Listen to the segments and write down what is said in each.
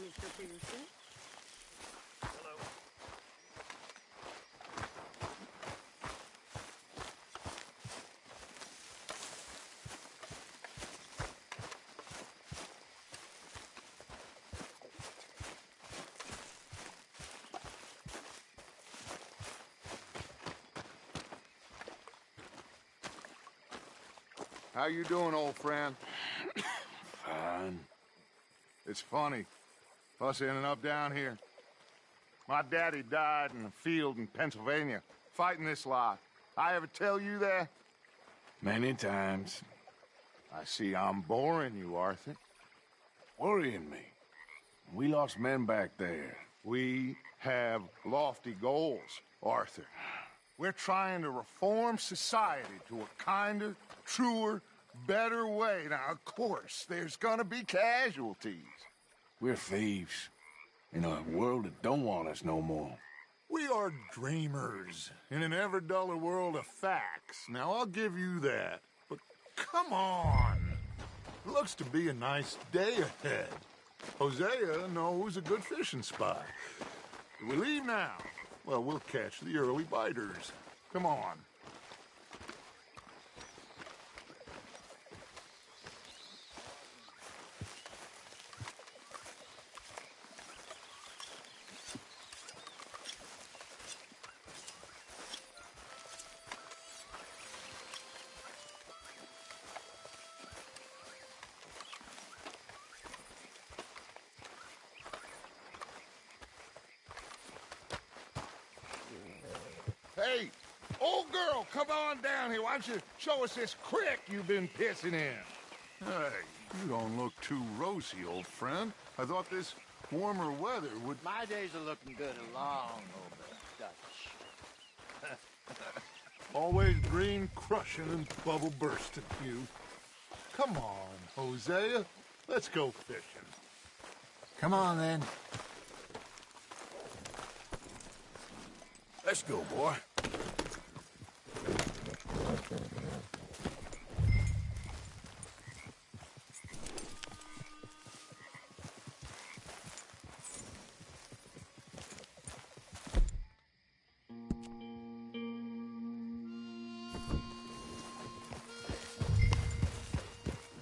Mr. Pearson. Hello. How you doing, old friend? Fine. It's funny, us ending up down here. My daddy died in a field in Pennsylvania, fighting this lot. I ever tell you that? Many times. I see I'm boring you, Arthur. Worrying me. We lost men back there. We have lofty goals, Arthur. We're trying to reform society to a kinder, truer, better way. Now, of course, there's gonna be casualties. We're thieves. In a world that don't want us no more. We are dreamers in an ever duller world of facts. Now, I'll give you that. But come on. Looks to be a nice day ahead. Hosea knows a good fishing spot. Do we leave now? Well, we'll catch the early biters. Come on. Hey, old girl, come on down here. Why don't you show us this creek you've been pissing in? Hey, you don't look too rosy, old friend. I thought this warmer weather would... My days are looking good along over Dutch. Always green crushing and bubble bursting, you. Come on, Hosea. Let's go fishing. Come on, then. Let's go, boy.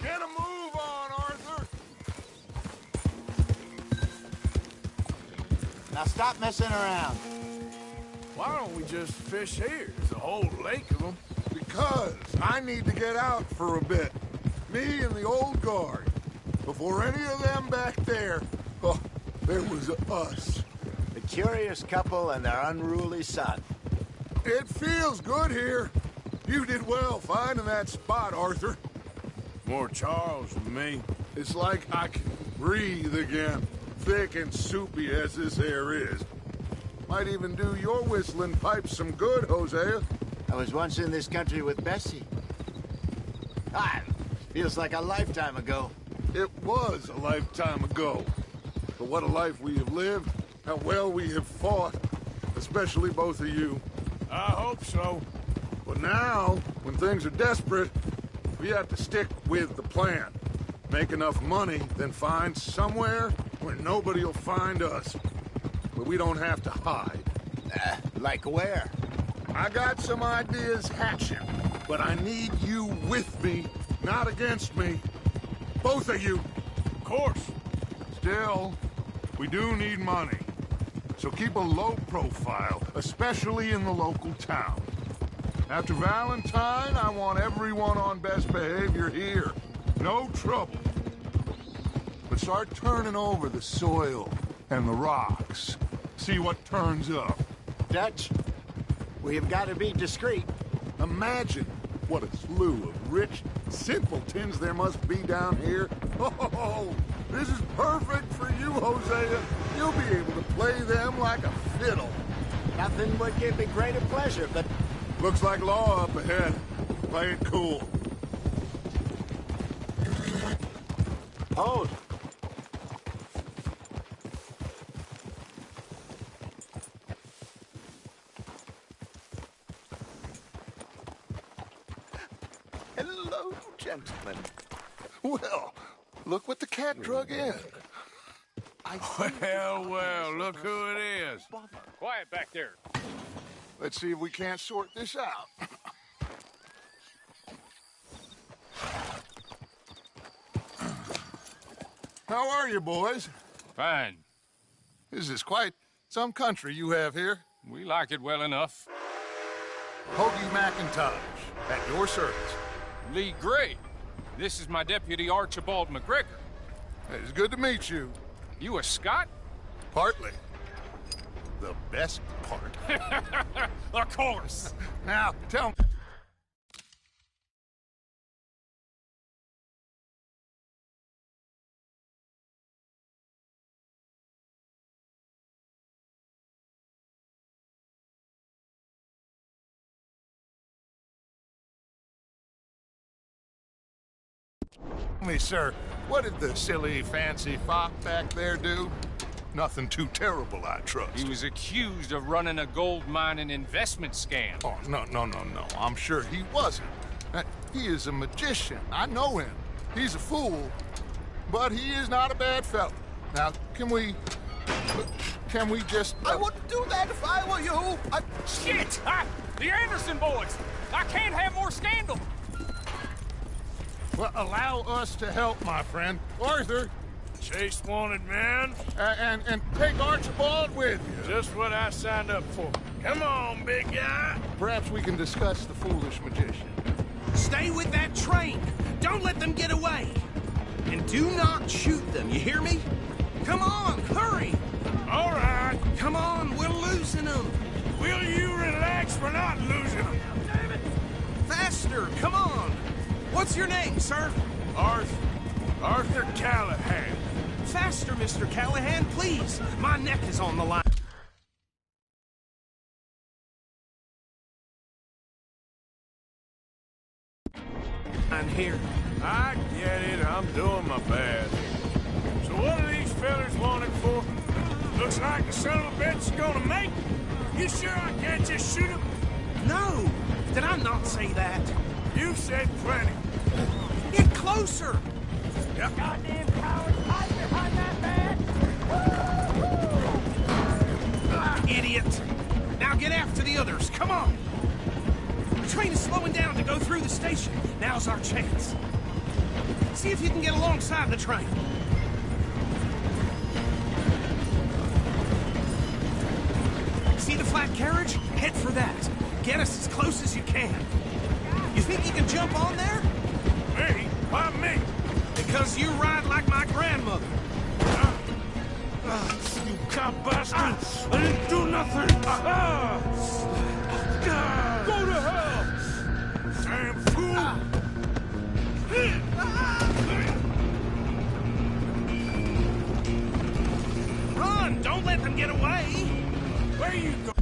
Get a move on, Arthur! Now stop messing around. Why don't we just fish here? There's a whole lake of them. Because I need to get out for a bit. Me and the old guard. Before any of them back there, oh, there was us. The curious couple and their unruly son. It feels good here. You did well finding that spot, Arthur. More Charles than me. It's like I can breathe again, thick and soupy as this air is. Might even do your whistling pipes some good, Hosea. I was once in this country with Bessie. Ah, feels like a lifetime ago. It was a lifetime ago. But what a life we have lived, how well we have fought, especially both of you. I hope so. But now, when things are desperate, we have to stick with the plan. Make enough money, then find somewhere where nobody will find us. Where we don't have to hide. Like where? I got some ideas hatching, but I need you with me, not against me. Both of you. Of course. Still, we do need money. So keep a low profile, especially in the local town. After Valentine, I want everyone on best behavior here. No trouble. But start turning over the soil and the rocks. See what turns up. Dutch, we have got to be discreet. Imagine what a slew of rich simpletons there must be down here. Oh, this is perfect for you, Hosea. You'll be able to play them like a fiddle. Nothing would give me greater pleasure, but... Looks like law up ahead. Play it cool. Hold. Hello, gentlemen. Well, look what the cat drug in. I Well, well, look who it is. Quiet back there. Let's see if we can't sort this out. How are you, boys? Fine. This is quite some country you have here. We like it well enough. Hoagie McIntosh, at your service. Lee Gray. This is my deputy, Archibald McGregor. It's good to meet you. You a Scot? Partly. The best part. Of course. Now, tell me, sir, what did the silly, fancy fop back there do? Nothing too terrible, I trust. He was accused of running a gold mining investment scam. Oh, no. I'm sure he wasn't. He is a magician. I know him. He's a fool, but he is not a bad fellow. Now, can we just... I wouldn't do that if I were you. Shit! The Anderson boys! I can't have more scandal! Well, allow us to help, my friend. Arthur, Chase wanted man. and take Archibald with you. Just what I signed up for. Come on, big guy. Perhaps we can discuss the foolish magician. Stay with that train. Don't let them get away. And do not shoot them, you hear me? Come on, hurry. All right. Come on, we're losing them. Will you relax? We're not losing them. Damn it. Faster, come on. What's your name, sir? Arthur Callahan. Faster, Mr. Callahan, please. My neck is on the line. I'm here. I get it. I'm doing my best. So what are these fellas wanted for? Looks like the son of a bitch is gonna make it. You sure I can't just shoot him? No. Did I not say that? You said plenty. Get closer. Yep. Goddamn cowards, hide behind that man. Idiot. Now get after the others. Come on. The train is slowing down to go through the station. Now's our chance. See if you can get alongside the train. See the flat carriage? Head for that. Get us as close as you can. You think you can jump on there? Me? Why me? Because you ride like my grandmother. You cop bastard! I didn't do nothing! Go to hell! Damn fool! Run! Don't let them get away! Where you go?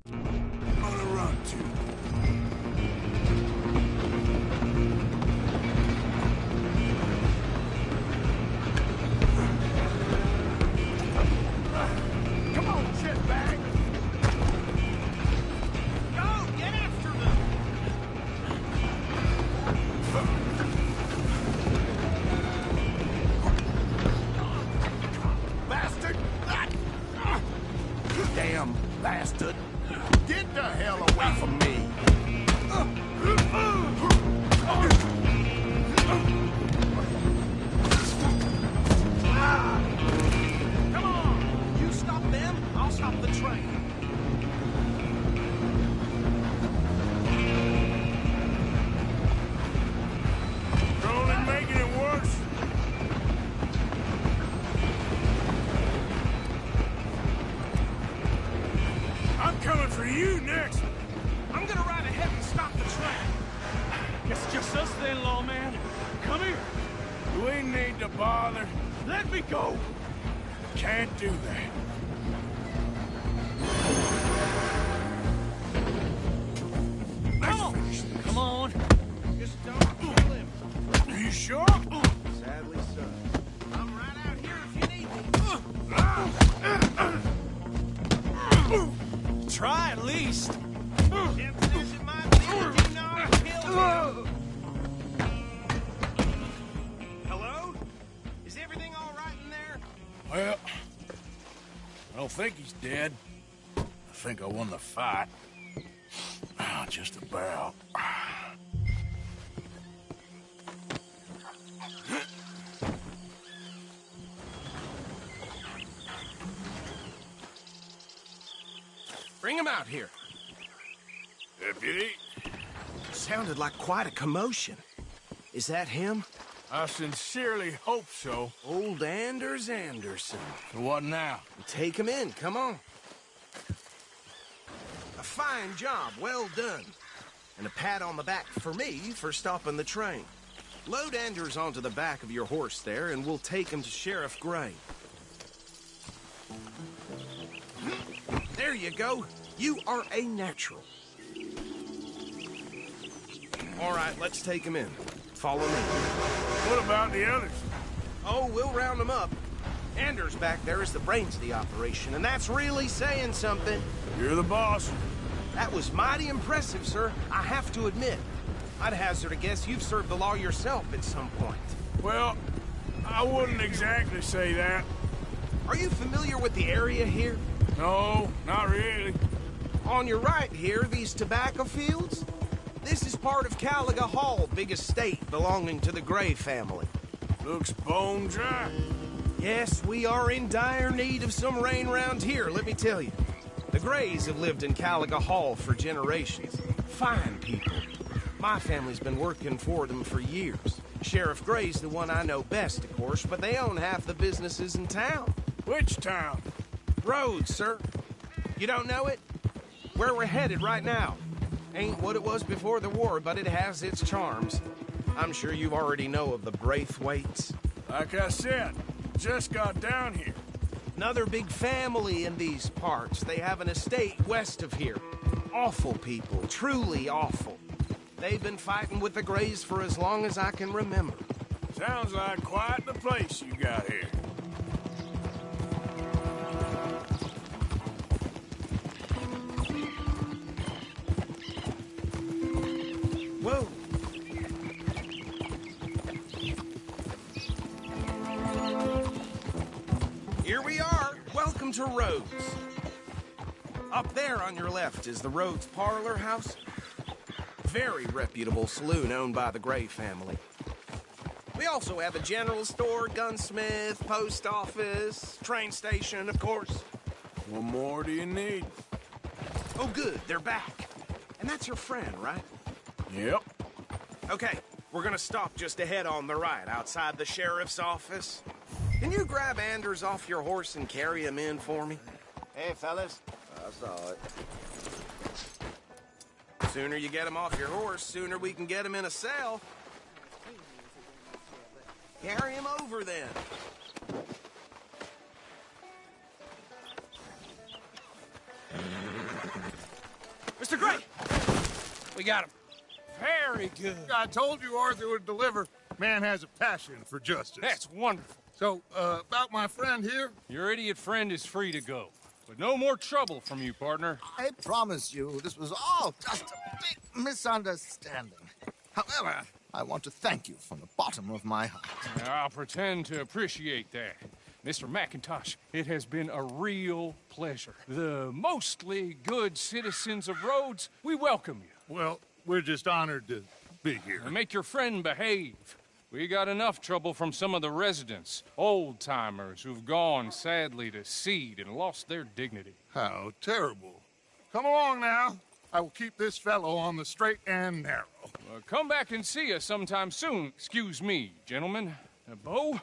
On a run to. Come on, shitbag! Go! Get after them! Bastard! Damn bastard! Get the hell away from me! Come on! You stop them, I'll stop the train. You're only making it worse. I'm coming for you next. I'm gonna ride ahead and stop the train. Guess just us then, lawman. Come here. We need to bother. Let me go. Can't do that. Come on! Come on. Just don't kill him. Are you sure? Sadly, so. I'm right out here if you need me. Try try at least. Temptation might be that you know killed him. Hello? Is everything all right in there? Well, I don't think he's dead. I think I won the fight. Just about. Bring him out here. Deputy, Sounded like quite a commotion. Is that him? I sincerely hope so. Old Anders Anderson. So what now? Take him in, come on. A fine job, well done. And a pat on the back for me for stopping the train. Load Anders onto the back of your horse there, and we'll take him to Sheriff Gray. There you go. You are a natural. All right, let's take him in. Follow me. What about the others? Oh, we'll round them up. Anders back there is the brains of the operation, and that's really saying something. You're the boss. That was mighty impressive, sir. I have to admit. I'd hazard a guess you've served the law yourself at some point. Well, I wouldn't exactly say that. Are you familiar with the area here? No, not really. On your right here, these tobacco fields? This is part of Caliga Hall, big estate belonging to the Gray family. Looks bone dry. Yes, we are in dire need of some rain round here, let me tell you. The Grays have lived in Caliga Hall for generations. Fine people. My family's been working for them for years. Sheriff Gray's the one I know best, of course, but they own half the businesses in town. Which town? Rhodes, sir. You don't know it? Where we're headed right now. Ain't what it was before the war, but it has its charms. I'm sure you already know of the Braithwaites. Like I said, just got down here. Another big family in these parts. They have an estate west of here. Awful people, truly awful. They've been fighting with the Grays for as long as I can remember. Sounds like quite the place you got here. Whoa. Here we are. Welcome to Rhodes. Up there on your left is the Rhodes Parlor House. Very reputable saloon owned by the Gray family. We also have a general store, gunsmith, post office, train station, of course. What more do you need? Oh, good. They're back. And that's your friend, right? Yep. Okay, we're gonna stop just ahead on the right, outside the sheriff's office. Can you grab Anders off your horse and carry him in for me? Hey, fellas. I saw it. Sooner you get him off your horse, sooner we can get him in a cell. Carry him over, then. Mr. Gray! We got him. Very good. I told you Arthur would deliver. Man has a passion for justice. That's wonderful. So, about my friend here? Your idiot friend is free to go. But no more trouble from you, partner. I promise you, this was all just a big misunderstanding. However, I want to thank you from the bottom of my heart. I'll pretend to appreciate that. Mr. McIntosh, it has been a real pleasure. The mostly good citizens of Rhodes, we welcome you. Well, we're just honored to be here. And make your friend behave. We got enough trouble from some of the residents, old-timers who've gone, sadly, to seed and lost their dignity. How terrible. Come along now. I will keep this fellow on the straight and narrow. Come back and see us sometime soon. Excuse me, gentlemen. Bo,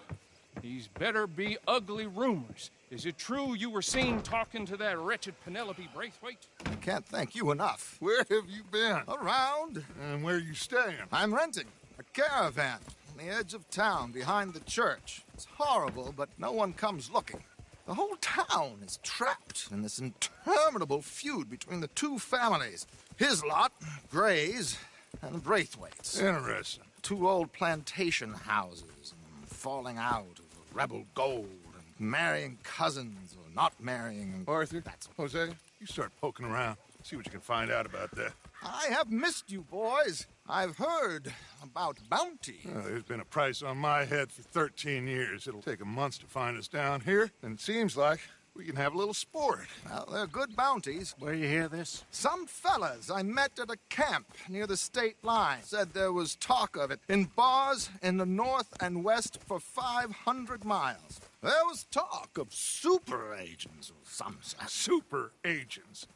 these better be ugly rumors. Is it true you were seen talking to that wretched Penelope Braithwaite? I can't thank you enough. Where have you been? Around. And where you staying? I'm renting a caravan on the edge of town behind the church. It's horrible, but no one comes looking. The whole town is trapped in this interminable feud between the two families. His lot, Gray's, and the Braithwaites. Interesting. Two old plantation houses, and falling out of rebel gold, and marrying cousins or not marrying. Arthur? That's Jose? You start poking around, see what you can find out about that. I have missed you, boys. I've heard about bounty. There's been a price on my head for 13 years. It'll take 'em months to find us down here, and it seems like we can have a little sport. Well, they're good bounties. Where you hear this? Some fellas I met at a camp near the state line said there was talk of it in bars in the north and west for 500 miles. There was talk of super agents of some sort. Super agents.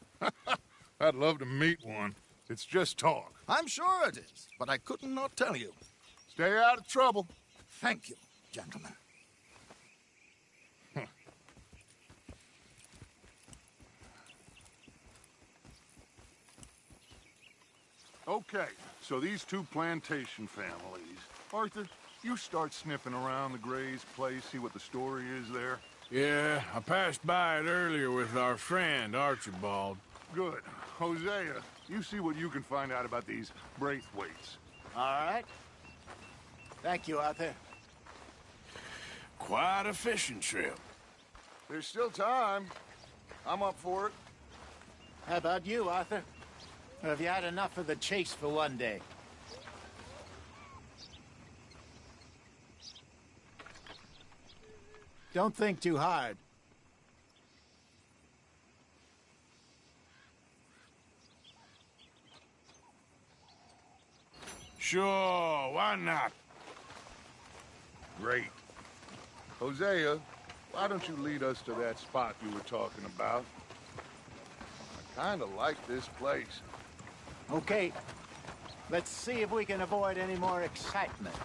I'd love to meet one. It's just talk. I'm sure it is, but I couldn't not tell you. Stay out of trouble. Thank you, gentlemen. Okay, so these two plantation families. Arthur, you start sniffing around the Gray's place, see what the story is there. Yeah, I passed by it earlier with our friend, Archibald. Good. Hosea, you see what you can find out about these Braithwaites. All right. Thank you, Arthur. Quite a fishing trip. There's still time. I'm up for it. How about you, Arthur? Or have you had enough of the chase for one day? Don't think too hard. Sure, why not? Great. Hosea, why don't you lead us to that spot you were talking about? I kind of like this place. Okay. Let's see if we can avoid any more excitement.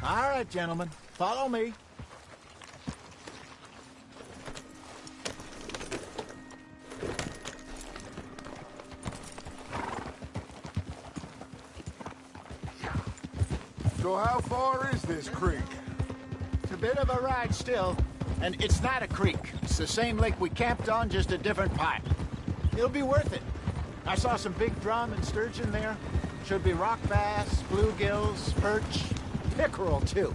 All right, gentlemen. Follow me. So how far is this creek? It's a bit of a ride still, and it's not a creek. It's the same lake we camped on, just a different part. It'll be worth it. I saw some big drum and sturgeon there. Should be rock bass, bluegills, perch, pickerel too.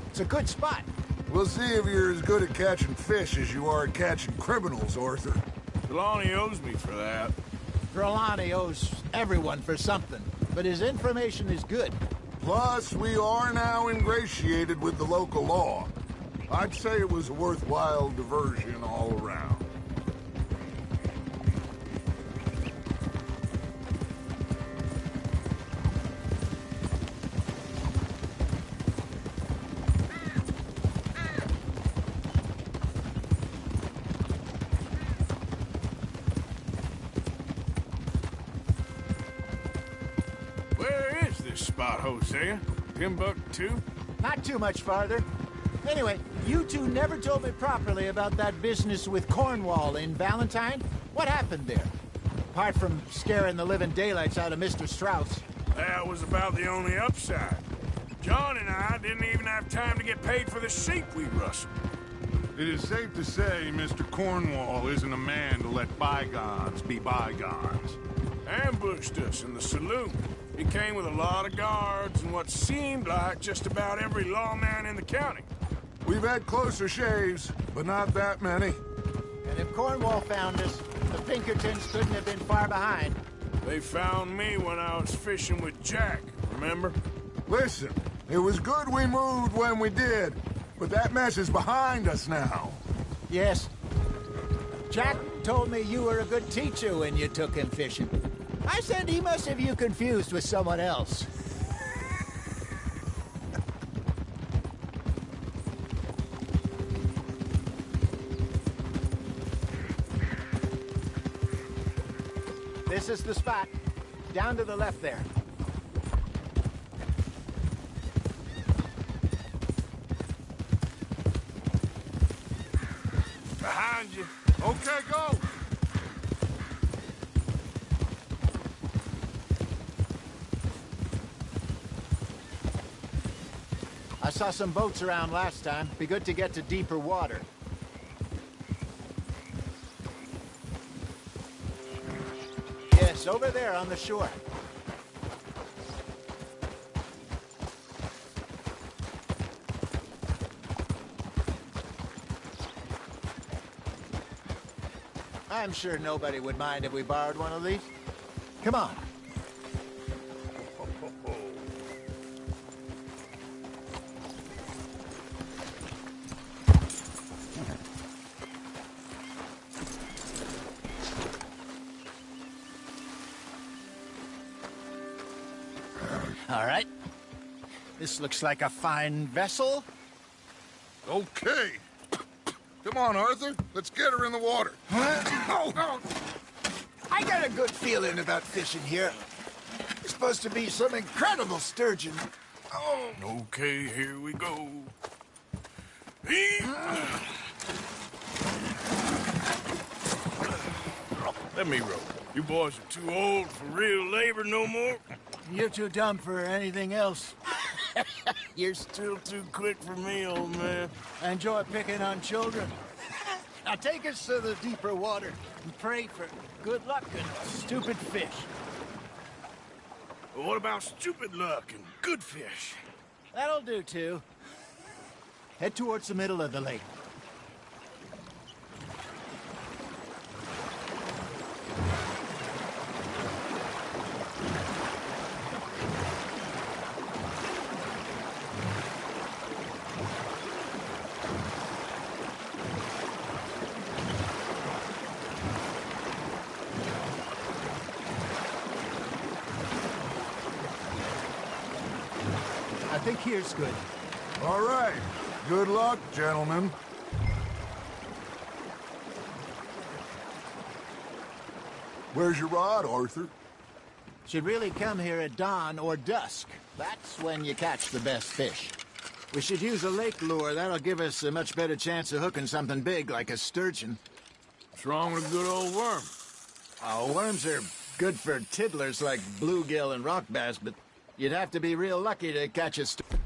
It's a good spot. We'll see if you're as good at catching fish as you are at catching criminals, Arthur. Trelawney owes me for that. Trelawney owes everyone for something, but his information is good. Plus, we are now ingratiated with the local law. I'd say it was a worthwhile diversion all around. Where is this spot, Hosea? Timbuktu? Not too much farther. Anyway, you two never told me properly about that business with Cornwall in Valentine. What happened there? Apart from scaring the living daylights out of Mr. Strauss. That was about the only upside. John and I didn't even have time to get paid for the sheep we rustled. It is safe to say Mr. Cornwall isn't a man to let bygones be bygones. Ambushed us in the saloon. He came with a lot of guards and what seemed like just about every lawman in the county. We've had closer shaves, but not that many. And if Cornwall found us, the Pinkertons couldn't have been far behind. They found me when I was fishing with Jack, remember? Listen, it was good we moved when we did, but that mess is behind us now. Yes. Jack told me you were a good teacher when you took him fishing. I said he must have you confused with someone else. This is the spot. Down to the left there. Behind you. Okay, go! I saw some boats around last time. Be good to get to deeper water. It's over there on the shore. I'm sure nobody would mind if we borrowed one of these. Come on. All right. This looks like a fine vessel. Okay. Come on, Arthur. Let's get her in the water. Oh. I got a good feeling about fishing here. It's supposed to be some incredible sturgeon. Oh. Okay, here we go. Let me row. You boys are too old for real labor no more. You're too dumb for anything else. You're still too quick for me, old man. I enjoy picking on children. Now take us to the deeper water and pray for good luck and stupid fish. But what about stupid luck and good fish? That'll do, too. Head towards the middle of the lake. I think here's good. All right. Good luck, gentlemen. Where's your rod, Arthur? Should really come here at dawn or dusk. That's when you catch the best fish. We should use a lake lure. That'll give us a much better chance of hooking something big like a sturgeon. What's wrong with a good old worm? Oh, worms are good for tiddlers like bluegill and rock bass, but you'd have to be real lucky to catch a sturgeon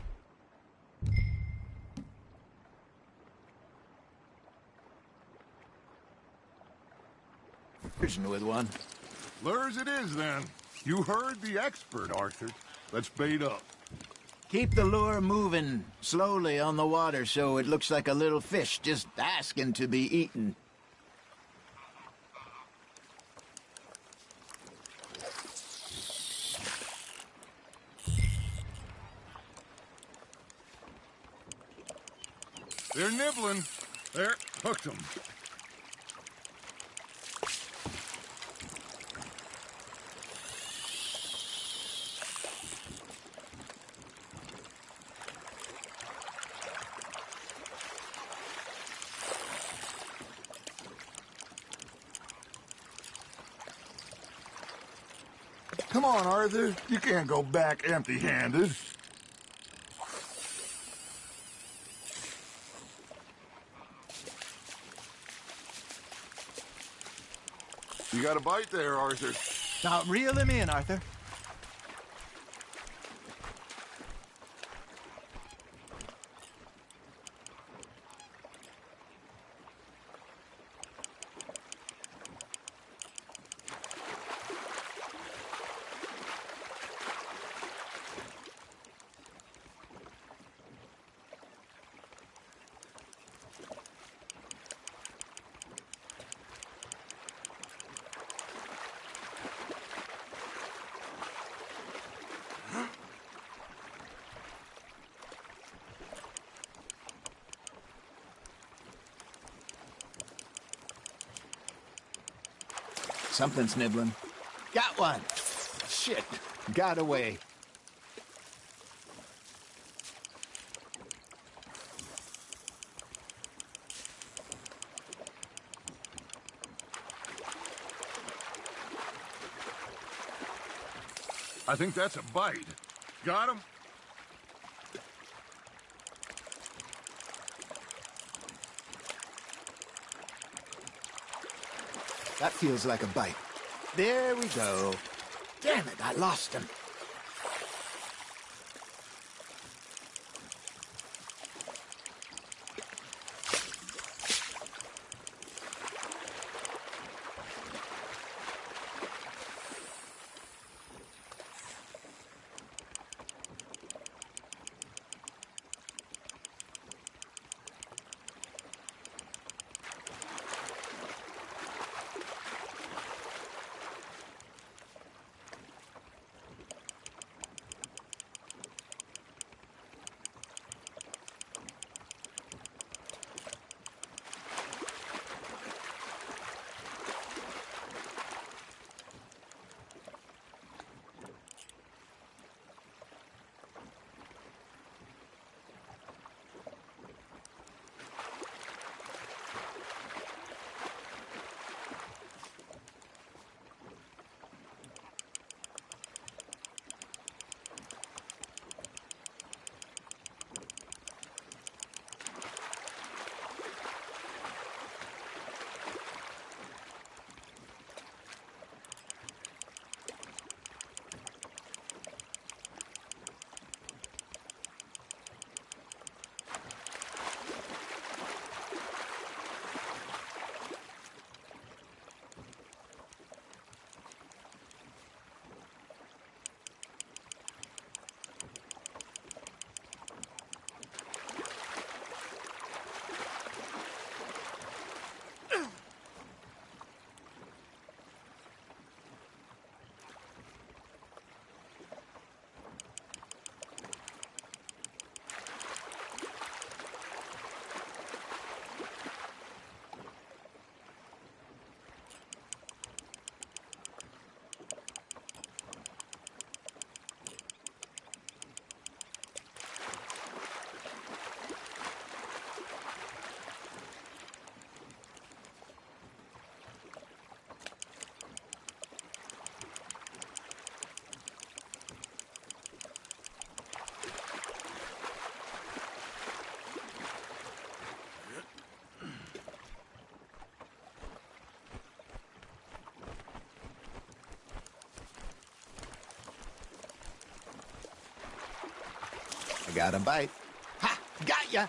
with one. Lures it is, then. You heard the expert, Arthur. Let's bait up. Keep the lure moving slowly on the water so it looks like a little fish just asking to be eaten. They're nibbling. There, hooked them. Come on, Arthur. You can't go back empty-handed. You got a bite there, Arthur. Now reel him in, Arthur. Something's nibbling. Got one. Shit. Got away. I think that's a bite. Got him? That feels like a bite. There we go. Damn it, I lost him. Got a bite. Ha! Got ya!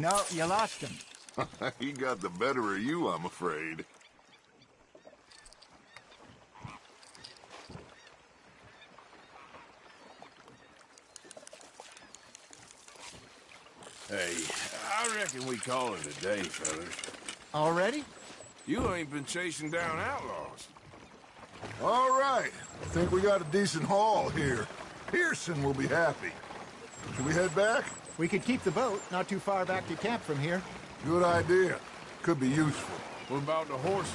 No, you lost him. He got the better of you, I'm afraid. Hey, I reckon we call it a day, fellas. Already? You ain't been chasing down outlaws. All right. I think we got a decent haul here. Pearson will be happy. Should we head back? We could keep the boat not too far back to camp from here. Good idea. Could be useful. What about the horses?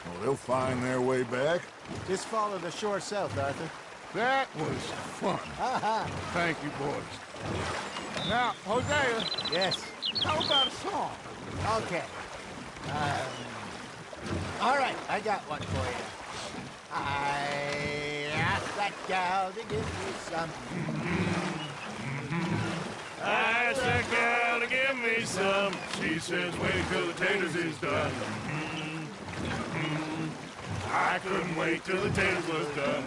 Well, they'll find their way back. Just follow the shore south, Arthur. That was fun. Aha! Thank you, boys. Now, Hosea, Yes. how about a song? Okay. All right, I got one for you. I asked that gal to give me some. I asked that gal to give me some. She says, wait till the taters is done. I couldn't wait till the taters was done.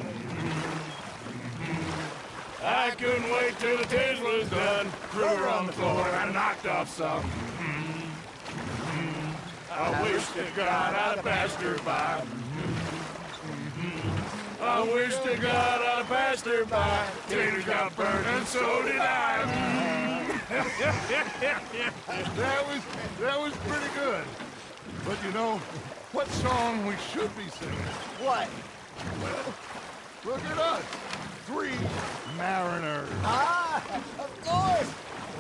I couldn't wait till the taters was done. Threw her on the floor and I knocked off some. I wish to God I'd have passed her by. I wish to God I'd have passed her by. Taters got burned and so did I. That was pretty good. But you know, what song we should be singing? What? Well, look at us. 3 mariners. Ah, of course.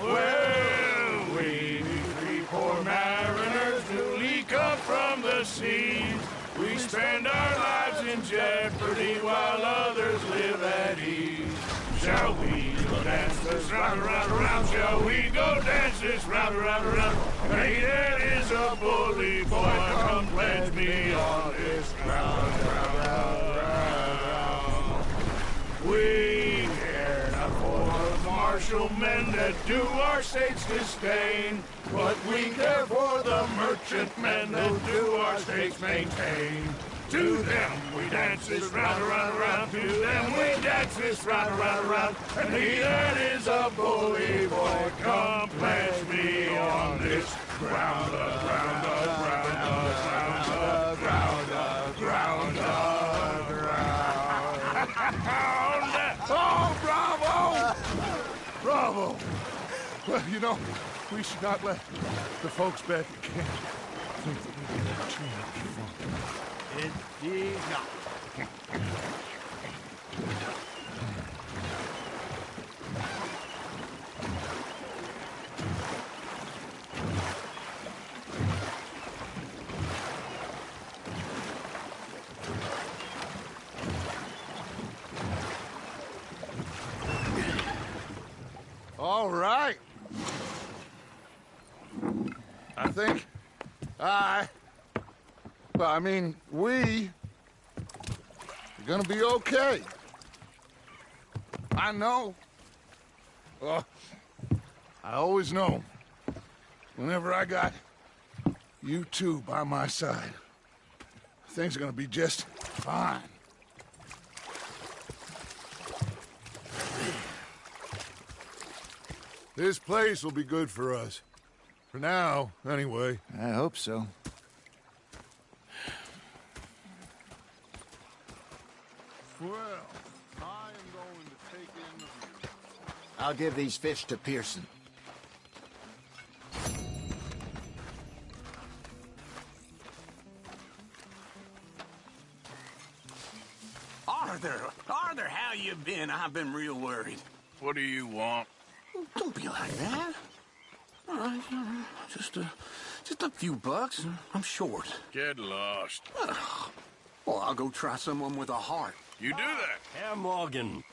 Well, we 3 poor mariners newly come from the seas. We spend our lives in jeopardy while others live at ease. Shall we go dance this round, around, around? Shall we go dance this round, around, around? Hey, that is a bully boy. Come pledge me on this round, round, round, round. We care not for the martial men that do our state's disdain, but we care for the merchant men that do our state's maintain. To them we dance this round, around, around. To them we dance this round, around, around. And he that is a bully boy, come pledge me on this ground, ground, ground, ground, ground, ground, ground. Oh, bravo! Bravo! Well, you know, we should not let the folks back at camp think that we didn't too much fun. Indeed not. All right. I think we are gonna be okay. I know. Well, I always know. Whenever I got you two by my side, things are gonna be just fine. This place will be good for us. For now, anyway. I hope so. Well, I am going to take in the view. I'll give these fish to Pearson. Arthur, how you been? I've been real worried. What do you want? Don't be like that. All right, just a few bucks. I'm short. Get lost. Well, I'll go try someone with a heart. You do that. Herr Morgan,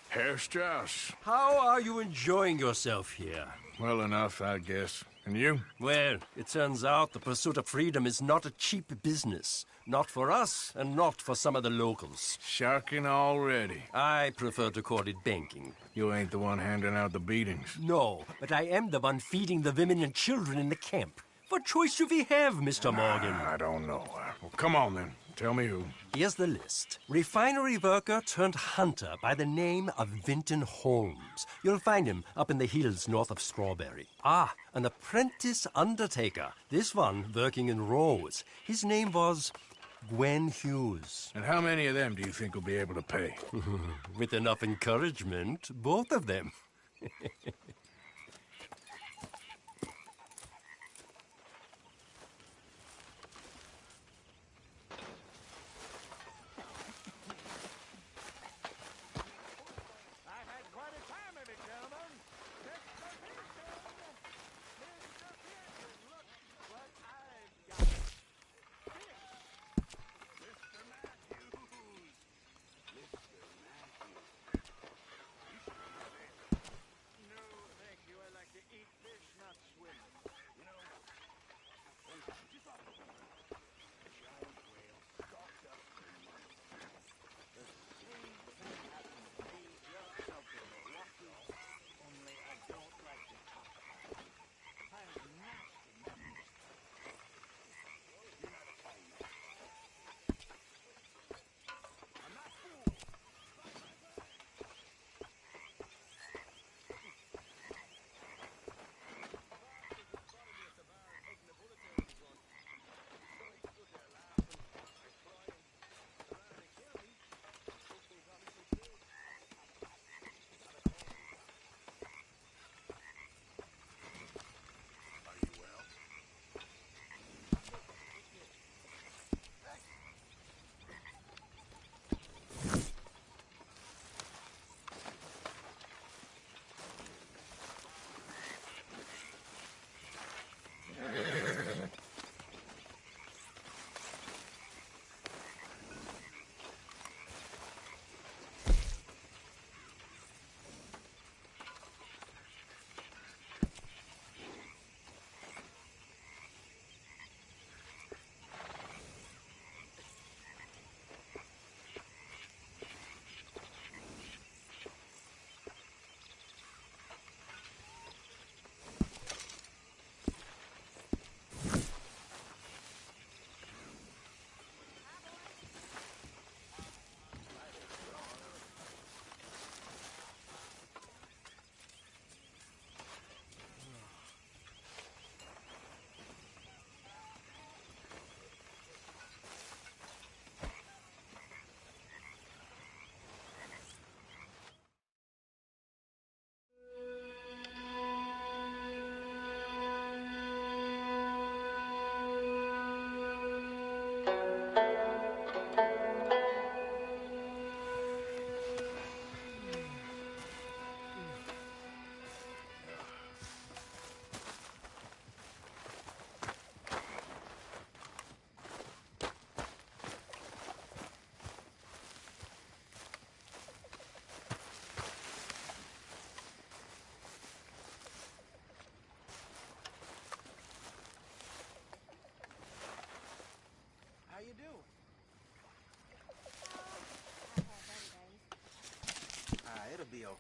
Herr Strauss. how are you enjoying yourself here? Well enough, I guess. And you? Well, it turns out the pursuit of freedom is not a cheap business. Not for us, and not for some of the locals. Sharking already. I prefer to call it banking. You ain't the one handing out the beatings. No, but I am the one feeding the women and children in the camp. What choice do we have, Mr. Morgan? I don't know. Well, come on then. Tell me who. Here's the list. Refinery worker turned hunter by the name of Vinton Holmes. You'll find him up in the hills north of Strawberry. Ah, an apprentice undertaker. This one working in Rose. His name was Gwen Hughes. And how many of them do you think will be able to pay? With enough encouragement, both of them.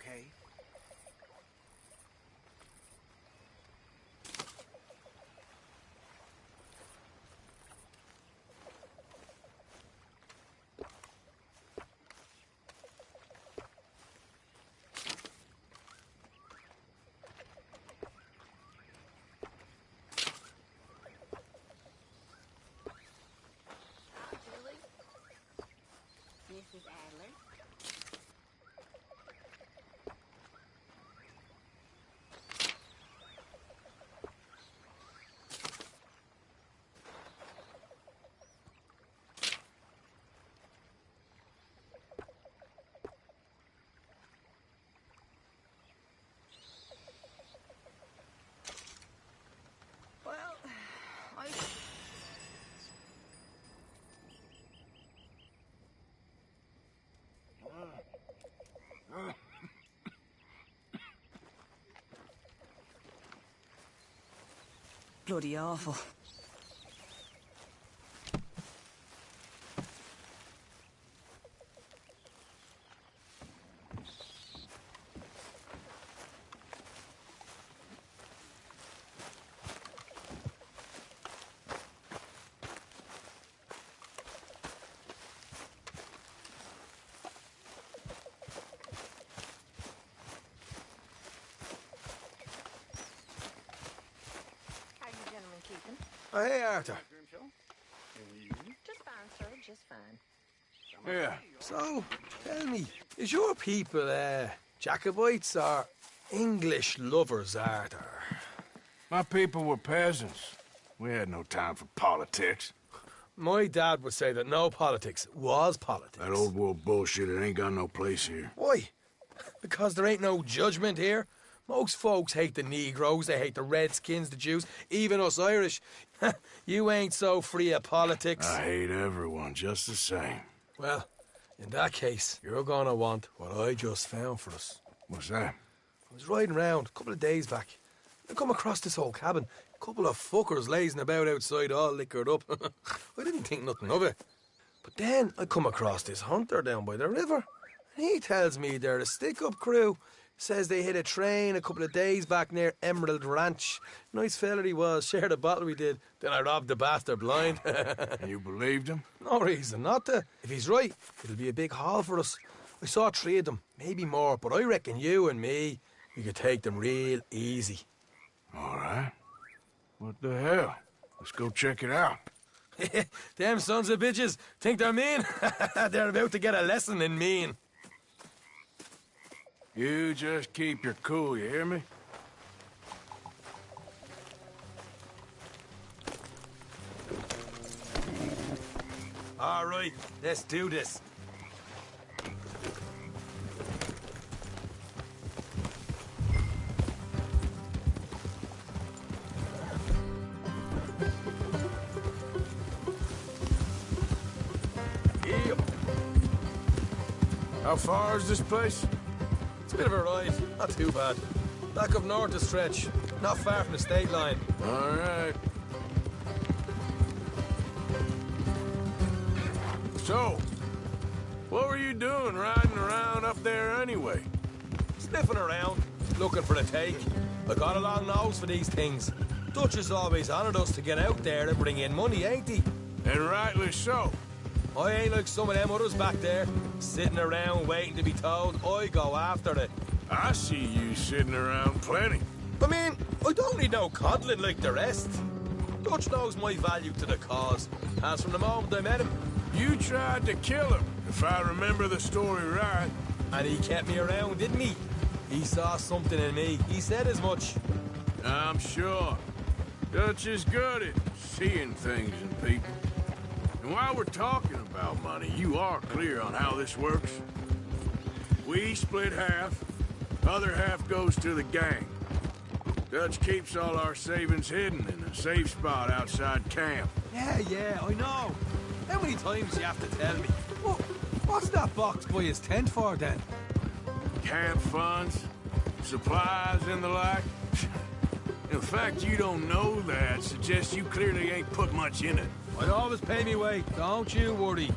okay? Mrs. Adler. Well, I... Bloody awful. Oh, hey, Arthur. Just fine, sir, just fine. Yeah. So, tell me, is your people, Jacobites or English lovers, Arthur? My people were peasants. We had no time for politics. My dad would say that no politics was politics. That old world bullshit, it ain't got no place here. Why? Because there ain't no judgment here? Most folks hate the Negroes, they hate the Redskins, the Jews, even us Irish. You ain't so free of politics. I hate everyone just the same. Well, in that case, you're gonna want what I just found for us. What's that? I was riding around a couple of days back. I come across this old cabin. A couple of fuckers lazing about outside all liquored up. I didn't think nothing of it. But then I come across this hunter down by the river. And he tells me they're a stick-up crew. Says they hit a train a couple of days back near Emerald Ranch. Nice fella he was, shared a bottle we did. Then I robbed the bastard blind. And you believed him? No reason not to. If he's right, it'll be a big haul for us. I saw 3 of them, maybe more, but I reckon you and me, we could take them real easy. All right. What the hell? Let's go check it out. Them sons of bitches think they're mean. They're about to get a lesson in mean. You just keep your cool, you hear me? All right, let's do this. Yep. How far is this place? It's a bit of a ride, not too bad. Back up north a stretch, not far from the state line. All right. So, what were you doing riding around up there anyway? Sniffing around, looking for a take. I got a long nose for these things. Dutch has always honoured us to get out there and bring in money, ain't he? And rightly so. I ain't like some of them others back there, sitting around waiting to be told. I go after it. I see you sitting around plenty. I mean, I don't need no coddling like the rest. Dutch knows my value to the cause, as from the moment I met him. You tried to kill him, if I remember the story right. And he kept me around, didn't he? He saw something in me. He said as much. I'm sure. Dutch is good at seeing things in people. And while we're talking about money, you are clear on how this works? We split half, other half goes to the gang. Dutch keeps all our savings hidden in a safe spot outside camp. Yeah, I know. How many times you have to tell me? What's that box by his tent for, then? Camp funds, supplies, and the like. The fact you don't know that suggests you clearly ain't put much in it. I'd always pay me way, don't you worry.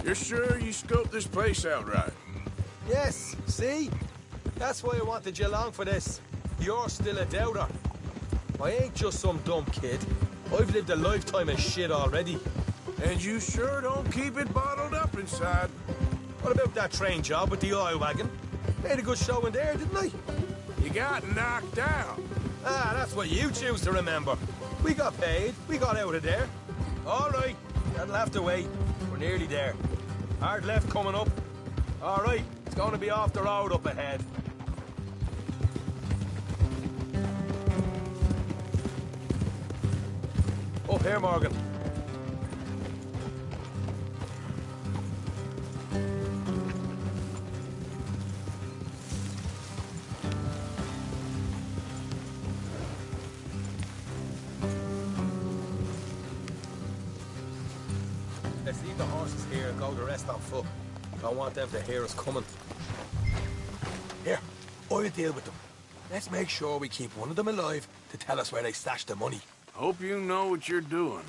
You're sure you scoped this place out right? Yes, see? That's why I wanted you along for this. You're still a doubter. I ain't just some dumb kid. I've lived a lifetime of shit already. And you sure don't keep it bottled up inside. What about that train job with the oil wagon? Made a good show in there, didn't I? You got knocked out. Ah, that's what you choose to remember. We got paid. We got out of there. All right, that'll have to wait. We're nearly there. Hard left coming up. All right, it's going to be off the road up ahead. Up here, Morgan. Let's leave the horses here and go the rest on foot. Don't want them to hear us coming. Here, I'll deal with them. Let's make sure we keep one of them alive to tell us where they stashed the money. Hope you know what you're doing.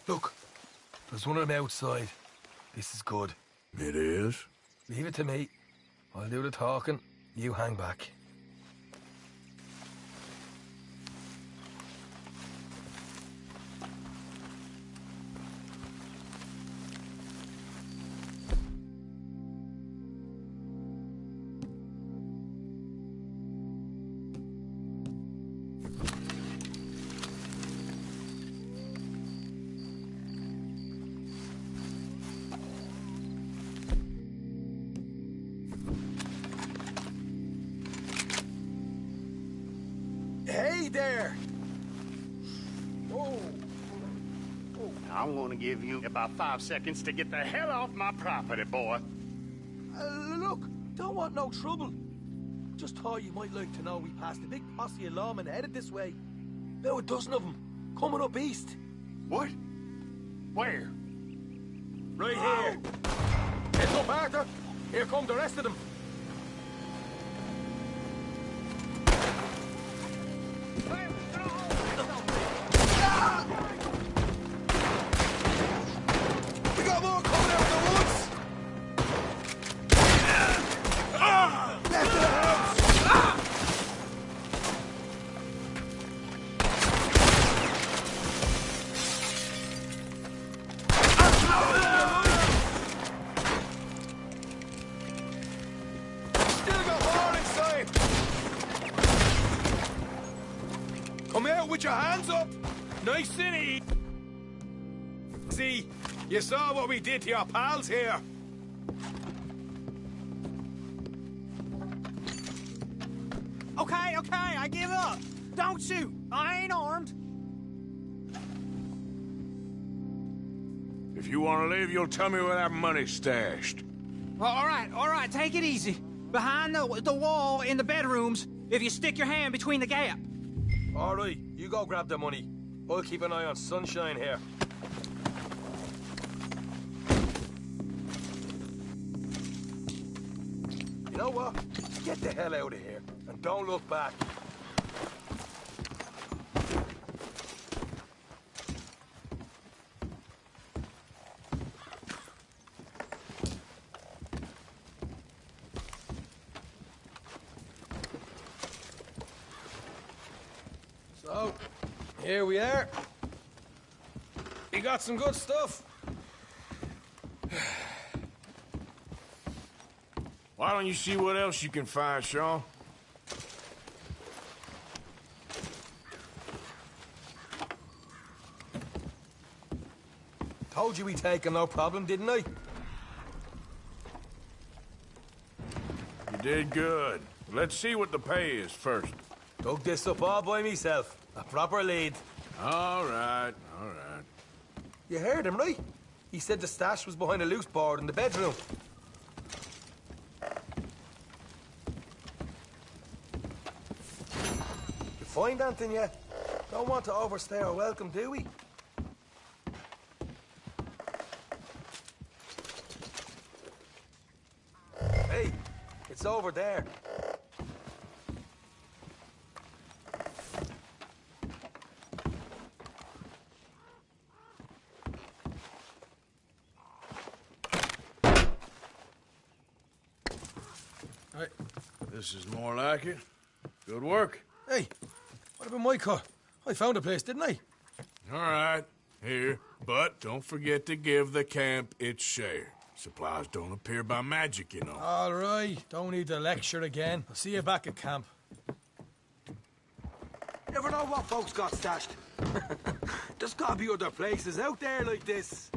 Look, there's one of them outside. This is good. It is? Leave it to me. I'll do the talking. You hang back. Hey there! I'm gonna give you about 5 seconds to get the hell off my property, boy. Look, don't want no trouble. Just thought you might like to know we passed a big posse of lawmen headed this way. About a dozen of them, coming up east. What? Where? Right here. Heads up, Arthur. Here come the rest of them. We got more coming out of the woods. Left of the house. Still got more inside. Come out with your hands up. Nice and easy. See, you saw what we did to your pals here. Okay, I give up. Don't shoot. I ain't armed. If you want to leave, you'll tell me where that money's stashed. Well, all right, take it easy. Behind the wall in the bedrooms, if you stick your hand between the gap. All right, you go grab the money. I'll keep an eye on Sunshine here. You know what? Get the hell out of here and don't look back. So, here we are. You got some good stuff. Why don't you see what else you can find, Sean? Told you we take him, no problem, didn't I? You did good. Let's see what the pay is first. Dug this up all by myself. A proper lead. All right. You heard him, right? He said the stash was behind a loose board in the bedroom. find anything yet? Don't want to overstay our welcome, do we? Hey, it's over there. Hey, this is more like it. Good work. Hey, what about my car? I found a place, didn't I? All right, here. But don't forget to give the camp its share. Supplies don't appear by magic, you know. All right, don't need to lecture again. I'll see you back at camp. Never know what folks got stashed. There's gotta be other places out there like this.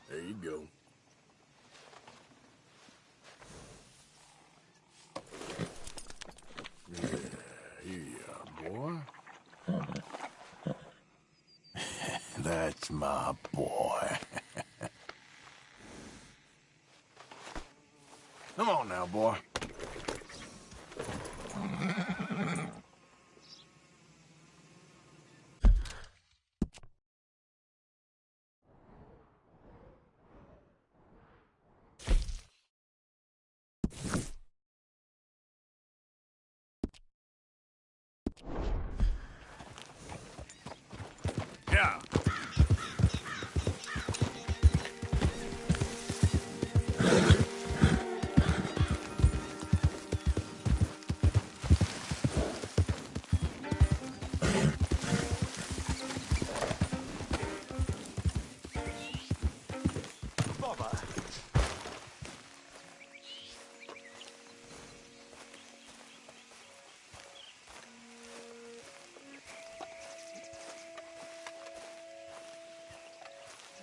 There you go. Yeah, here you are, boy. That's my boy. Come on now, boy. Yeah.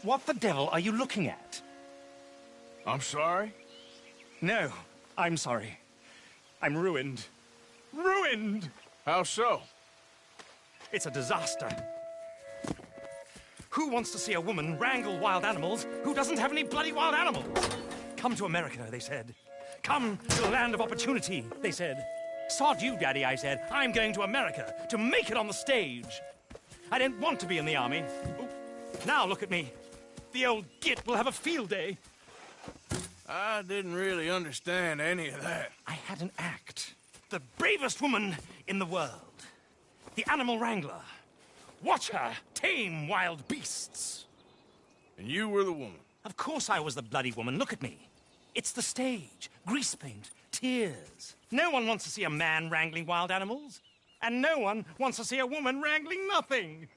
What the devil are you looking at? I'm sorry? No, I'm sorry. I'm ruined. Ruined! How so? It's a disaster. Who wants to see a woman wrangle wild animals who doesn't have any bloody wild animals? Come to America, they said. Come to the land of opportunity, they said. Sod you, Daddy, I said. I'm going to America to make it on the stage. I didn't want to be in the army. Ooh. Now look at me. The old git will have a field day. I didn't really understand any of that. I had an act. The bravest woman in the world. The animal wrangler. Watch her tame wild beasts. And you were the woman? Of course I was the bloody woman. Look at me. It's the stage. Grease paint. Tears. No one wants to see a man wrangling wild animals. And no one wants to see a woman wrangling nothing.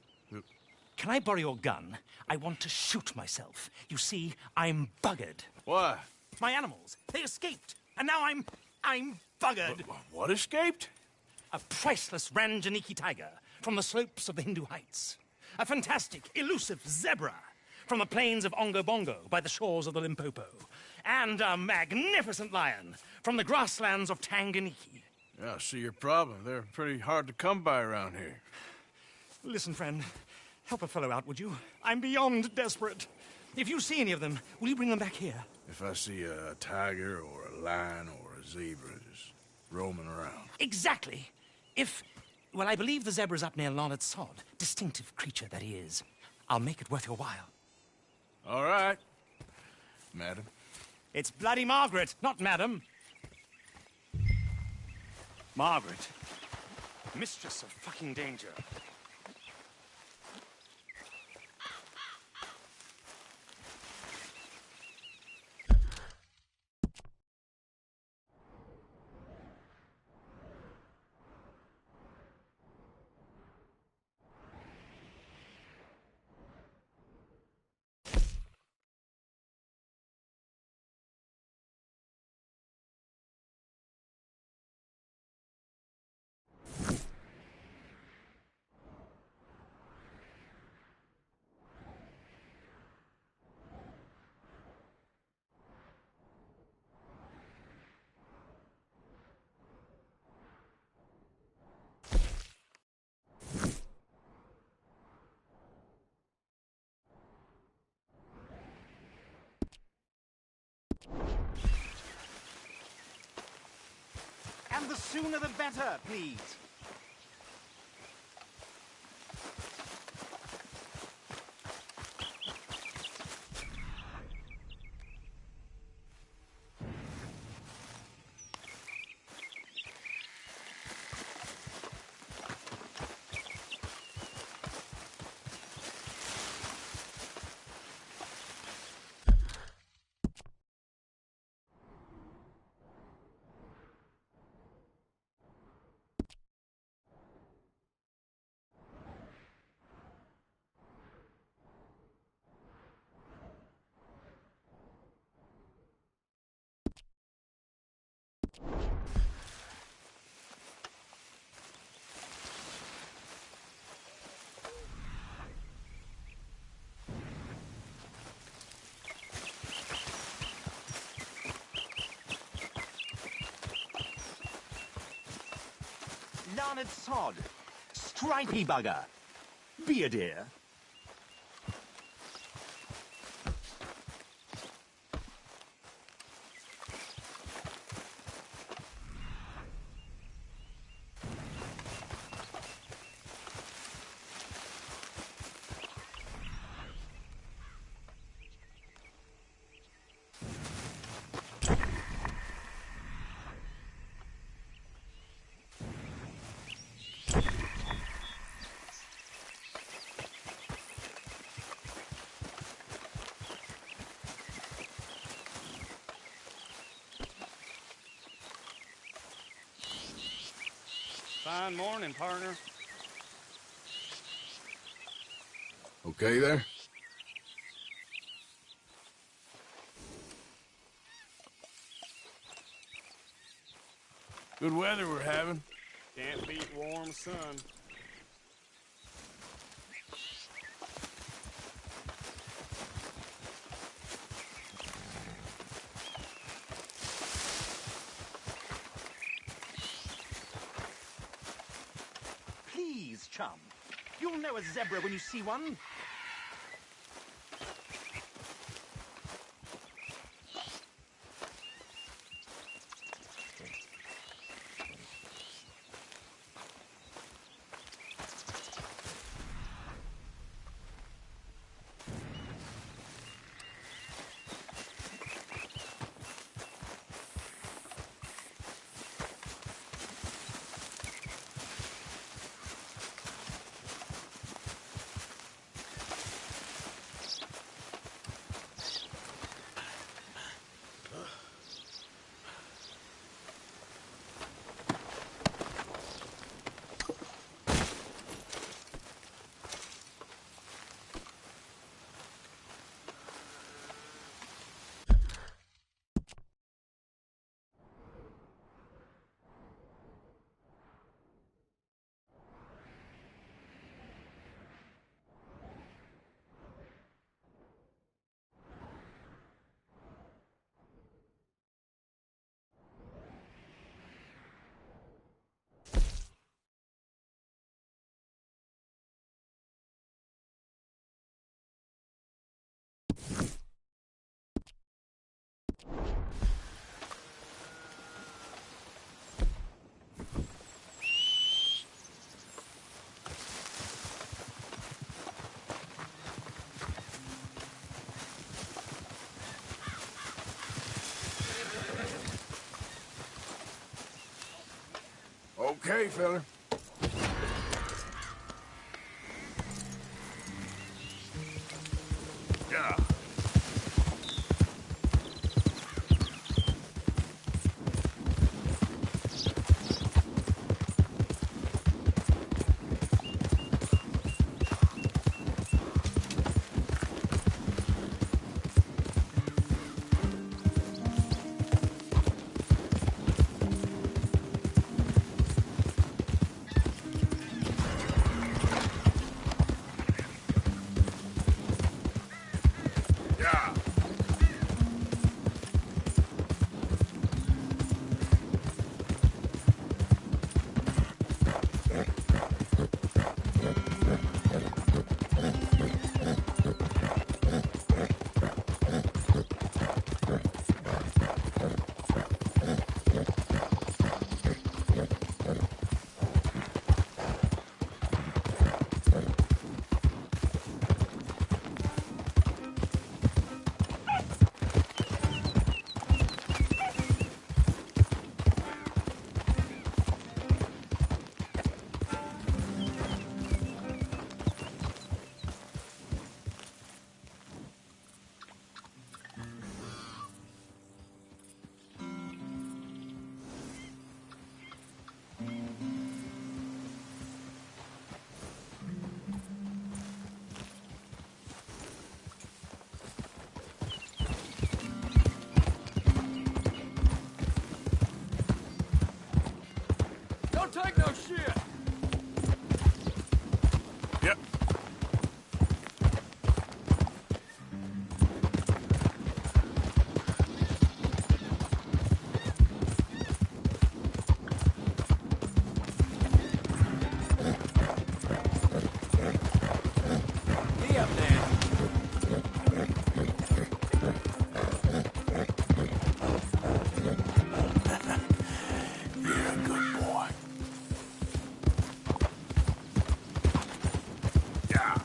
Can I borrow your gun? I want to shoot myself. You see, I'm buggered. Why? My animals, they escaped. And now I'm buggered. What escaped? A priceless Ranjaniki tiger from the slopes of the Hindu Heights. A fantastic, elusive zebra from the plains of Ongo Bongo by the shores of the Limpopo. And a magnificent lion from the grasslands of Tanganyika. Yeah, I see your problem. They're pretty hard to come by around here. Listen, friend, help a fellow out, would you? I'm beyond desperate. If you see any of them, will you bring them back here? If I see a tiger or a lion or a zebra just roaming around. Exactly. Well, I believe the zebra's up near Larned Sod. Distinctive creature that he is. I'll make it worth your while. All right, madam. It's bloody Margaret, not madam. Margaret. Mistress of fucking danger. And the sooner the better, please. Larned Sod. Stripy bugger. Be a dear. Fine morning, partner. Okay there? Good weather we're having. Can't beat warm sun. Please, chum. You'll know a zebra when you see one. Okay, fella. Yeah. Don't take no shit! Yep. Be up there. You're a good boy. Yeah.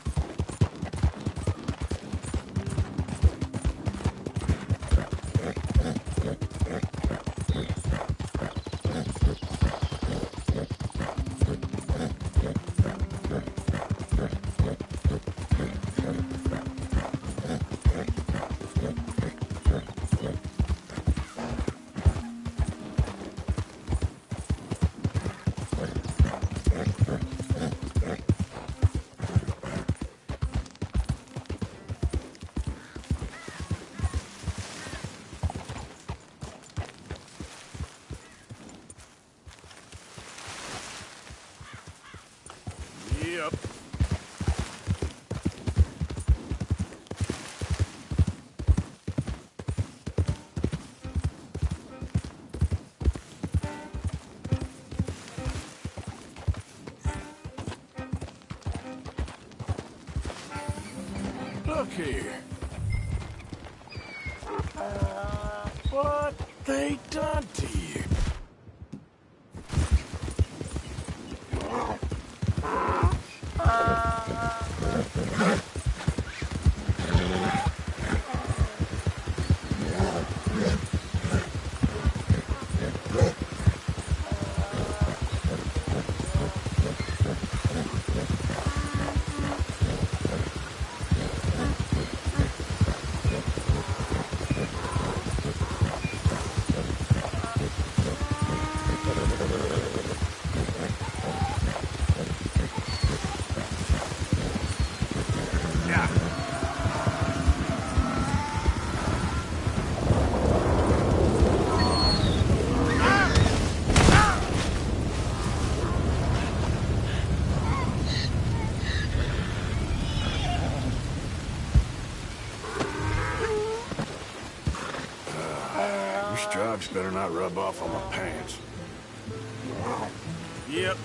Yep. Look here. What they done to you? These stripes better not rub off on my pants. Yep.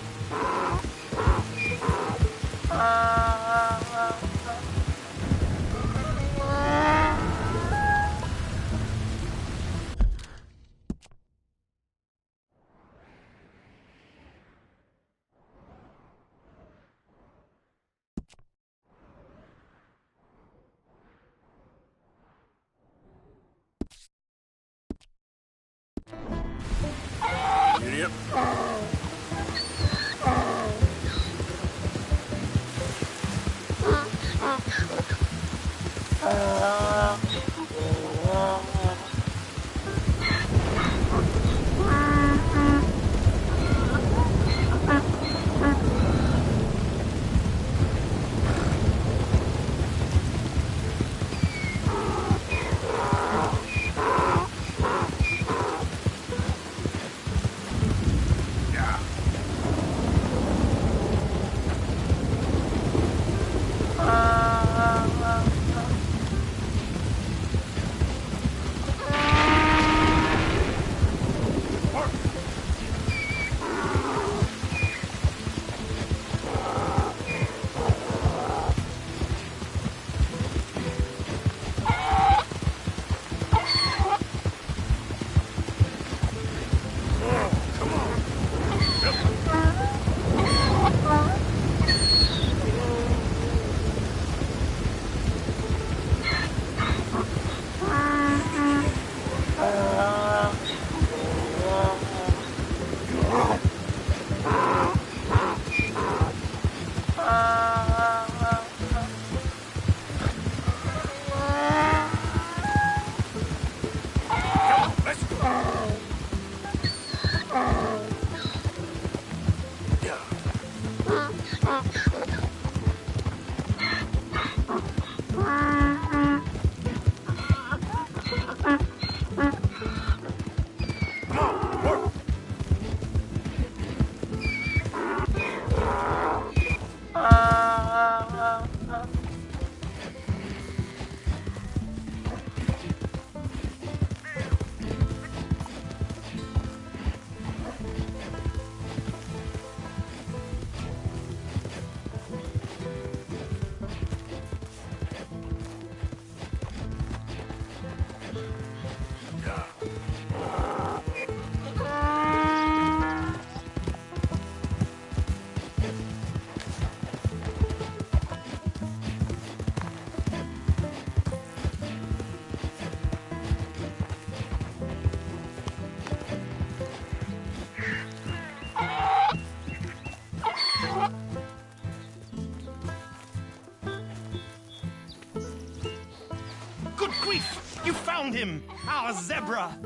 Good grief! You found him! Our zebra!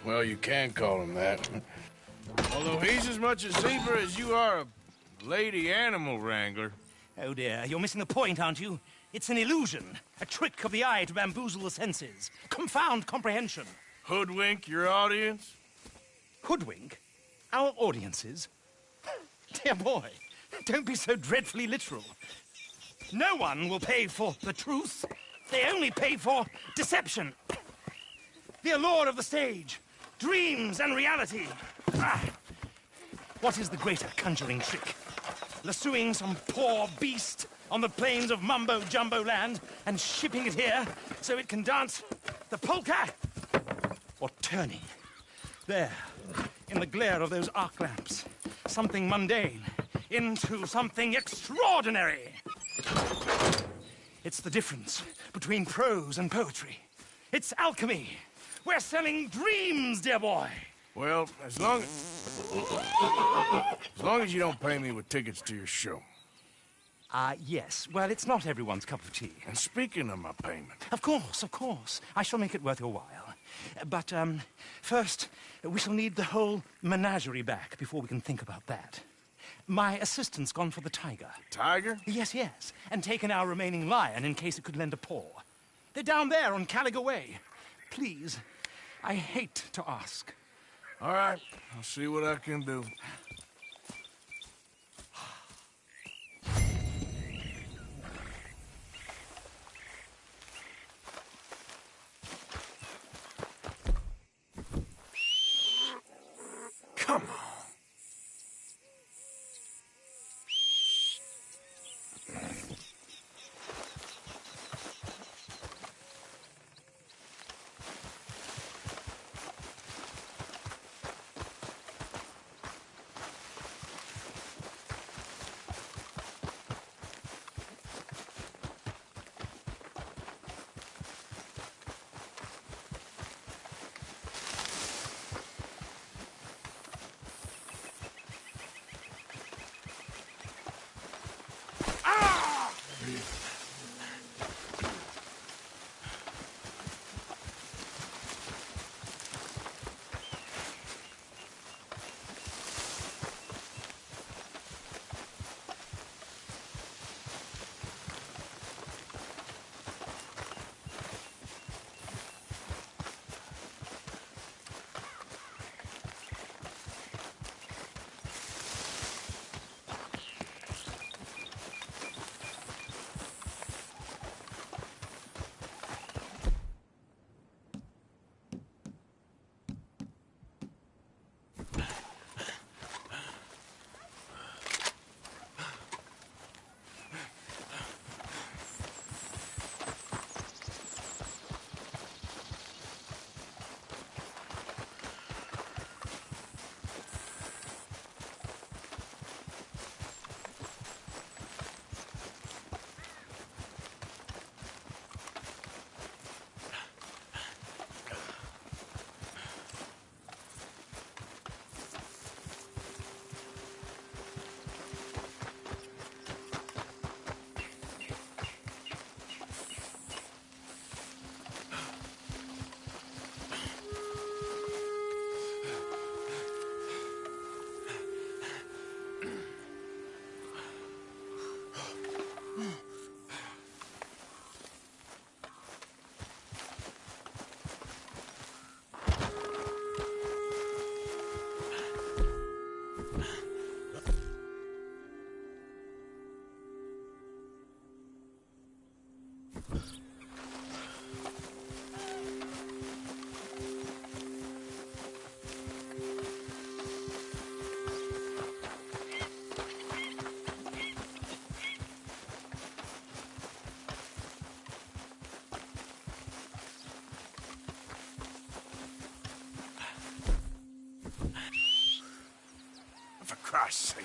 Well, you can call him that. Although he's as much a zebra as you are a lady animal wrangler. Oh dear, you're missing the point, aren't you? It's an illusion, a trick of the eye to bamboozle the senses, confound comprehension. Hoodwink your audience? Hoodwink? Our audiences? Dear boy, don't be so dreadfully literal. No one will pay for the truth. They only pay for deception. The allure of the stage, dreams and reality. What is the greater conjuring trick? Lassoing some poor beast on the plains of mumbo-jumbo land and shipping it here so it can dance the polka? Or turning, there, in the glare of those arc lamps, something mundane into something extraordinary? It's the difference between prose and poetry. It's alchemy. We're selling dreams, dear boy. Well, as long as you don't pay me with tickets to your show. Yes. Well, it's not everyone's cup of tea. And speaking of my payment... Of course. I shall make it worth your while. But, first, we shall need the whole menagerie back before we can think about that. My assistant's gone for the tiger. Tiger? Yes. And taken our remaining lion in case it could lend a paw. They're down there on Caliga Way. Please, I hate to ask. All right, I'll see what I can do. Come on. For Christ's sake.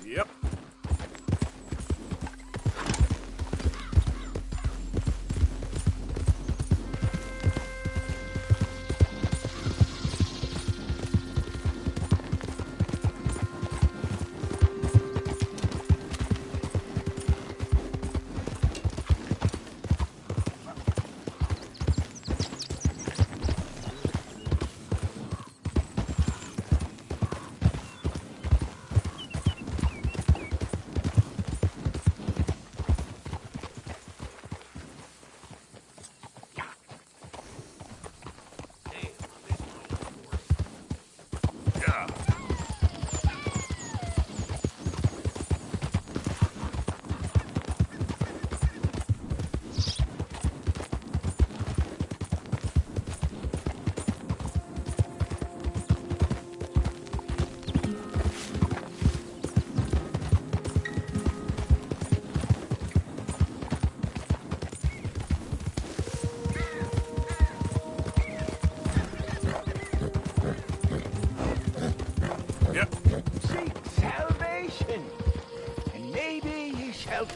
Yep.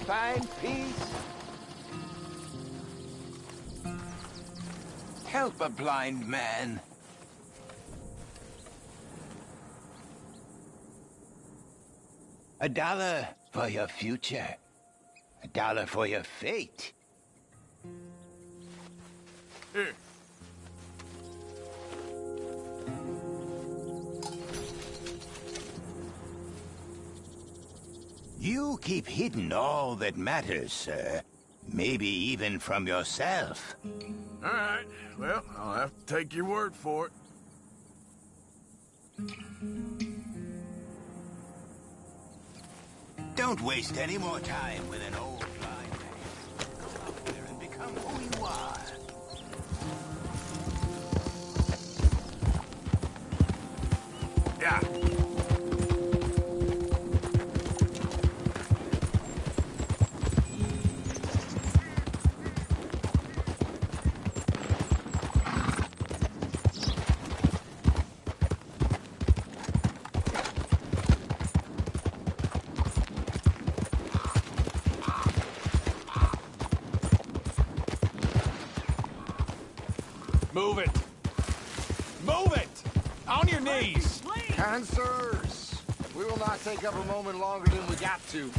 Find peace. Help a blind man. $1 for your future. $1 for your fate. Here. You keep hidden all that matters, sir. Maybe even from yourself. All right. Well, I'll have to take your word for it. Don't waste any more time with an old blind man. Go out there and become who you are. Yeah. Move it! Move it! On your knees! Kind sirs, we will not take up a moment longer than we got to.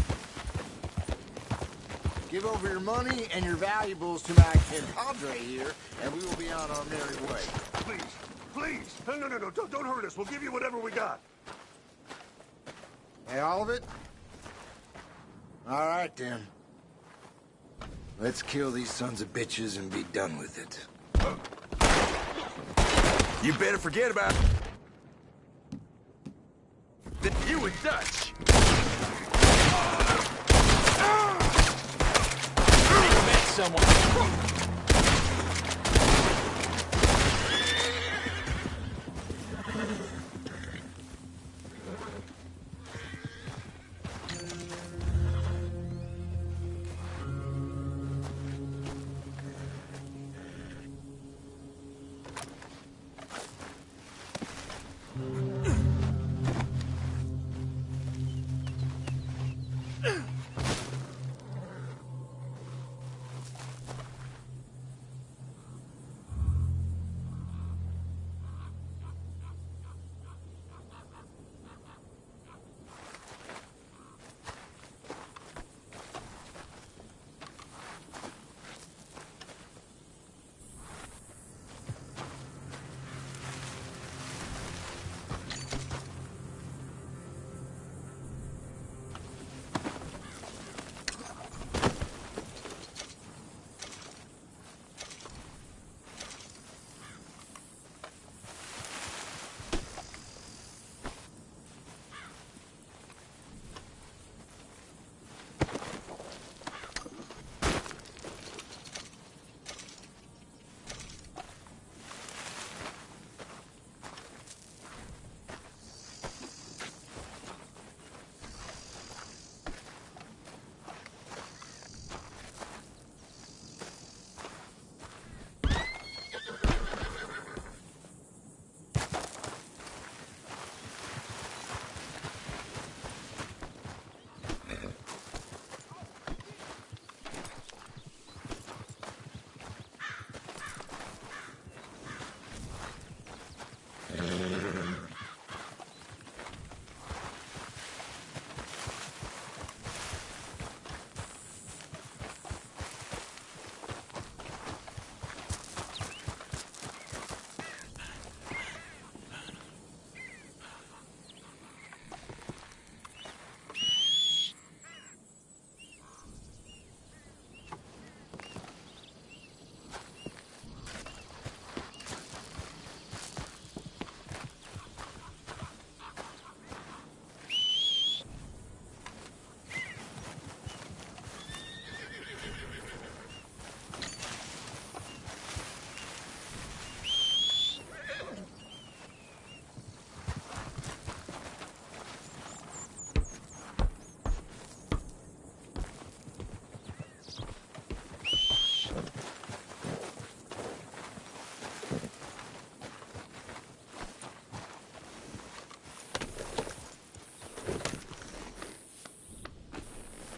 Give over your money and your valuables to my compadre here, and we will be on our merry way. Please, please. No, don't hurt us. We'll give you whatever we got. Hey, all of it? All right, then. Let's kill these sons of bitches and be done with it. You better forget about that. You and Dutch. You met someone.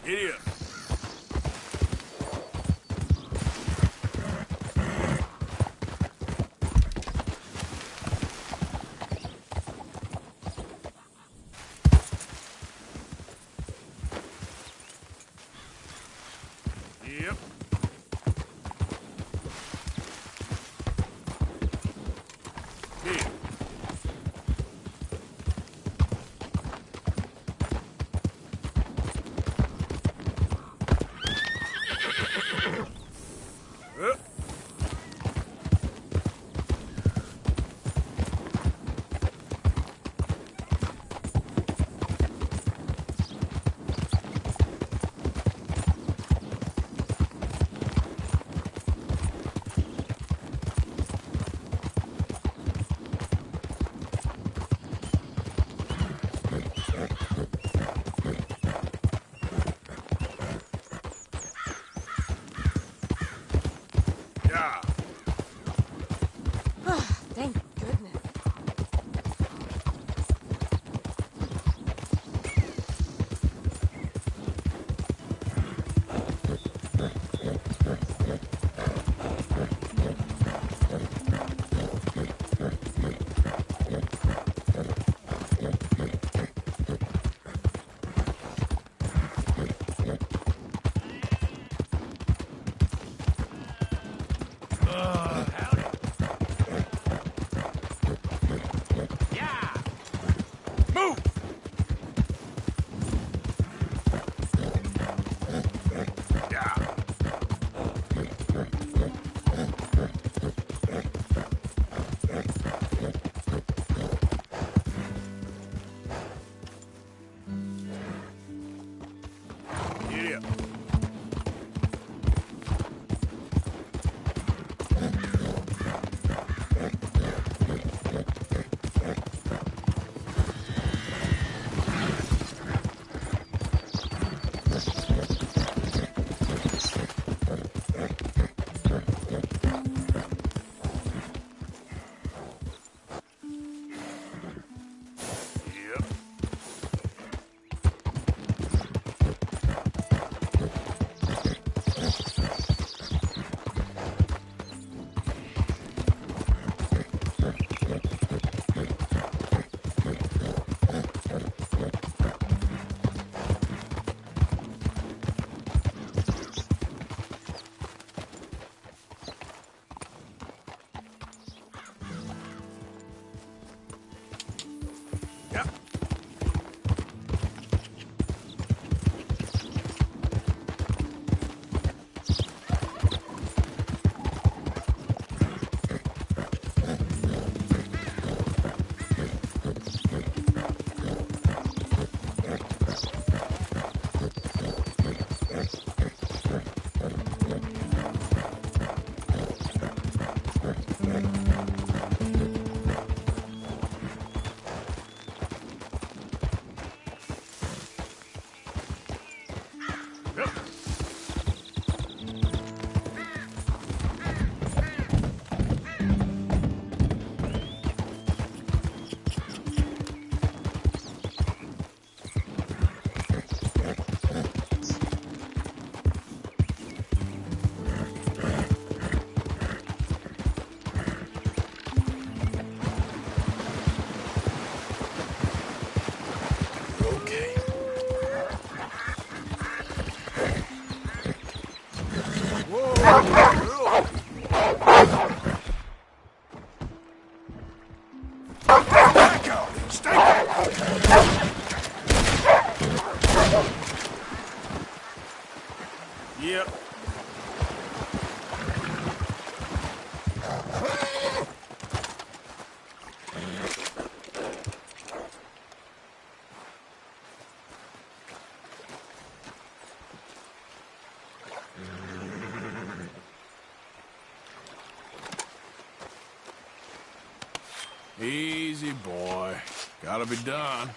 Idiot. Yep. Here. Yep. Easy, boy. Gotta be done.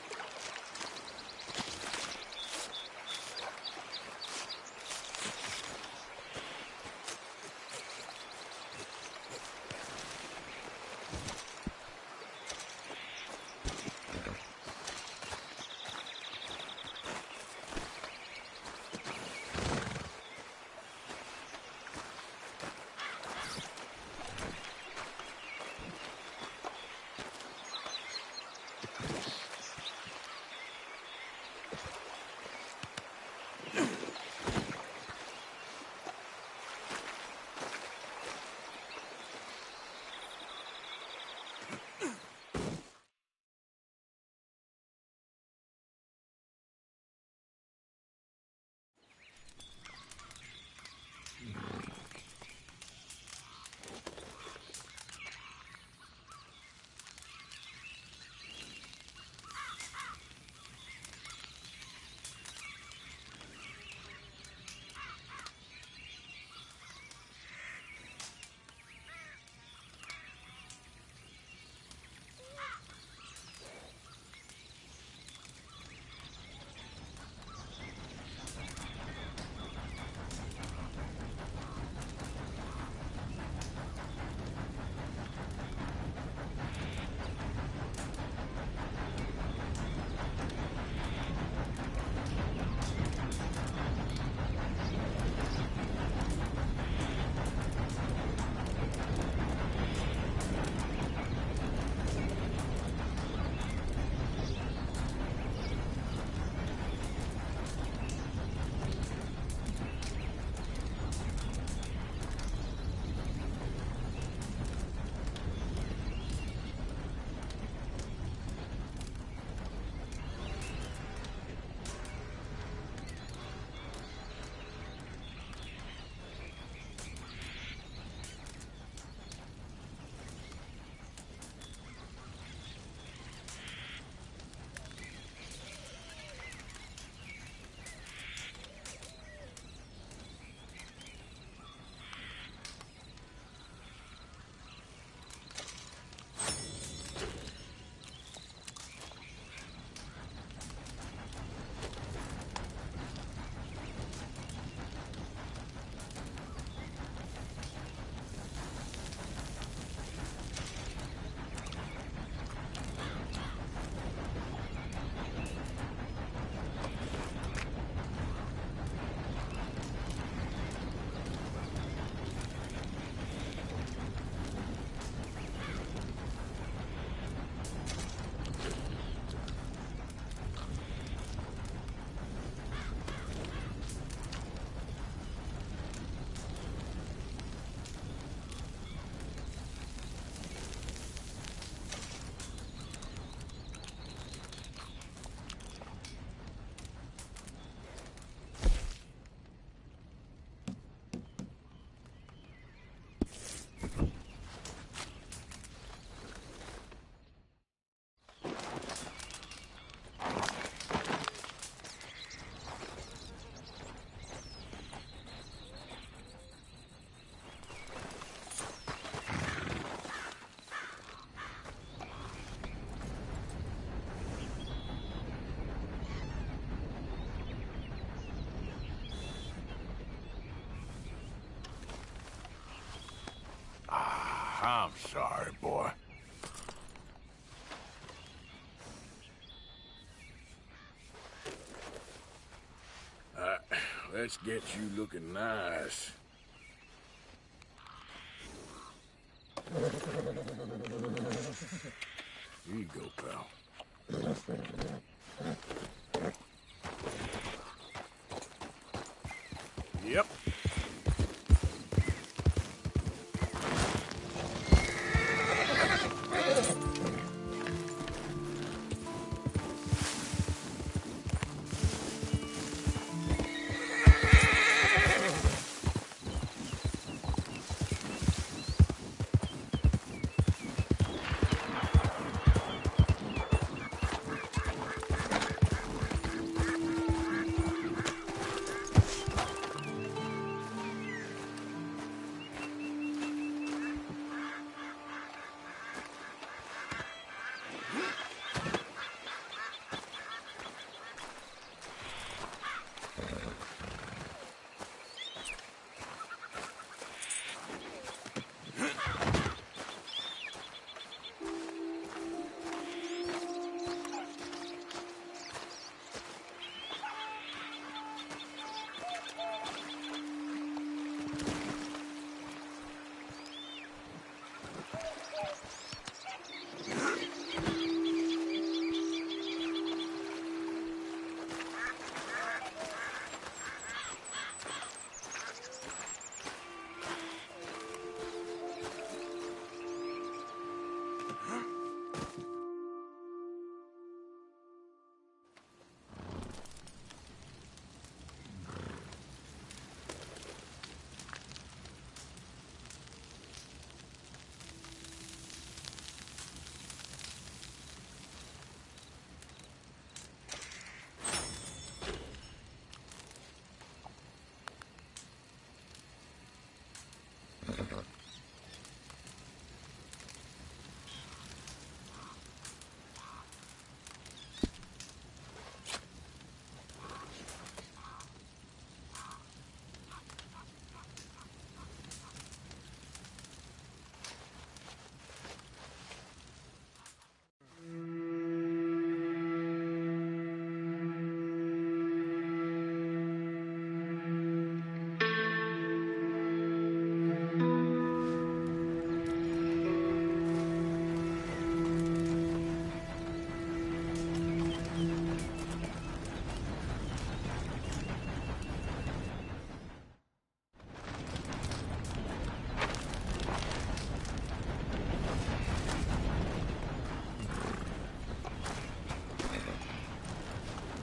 I'm sorry, boy. Let's get you looking nice. Here you go, pal. Yep.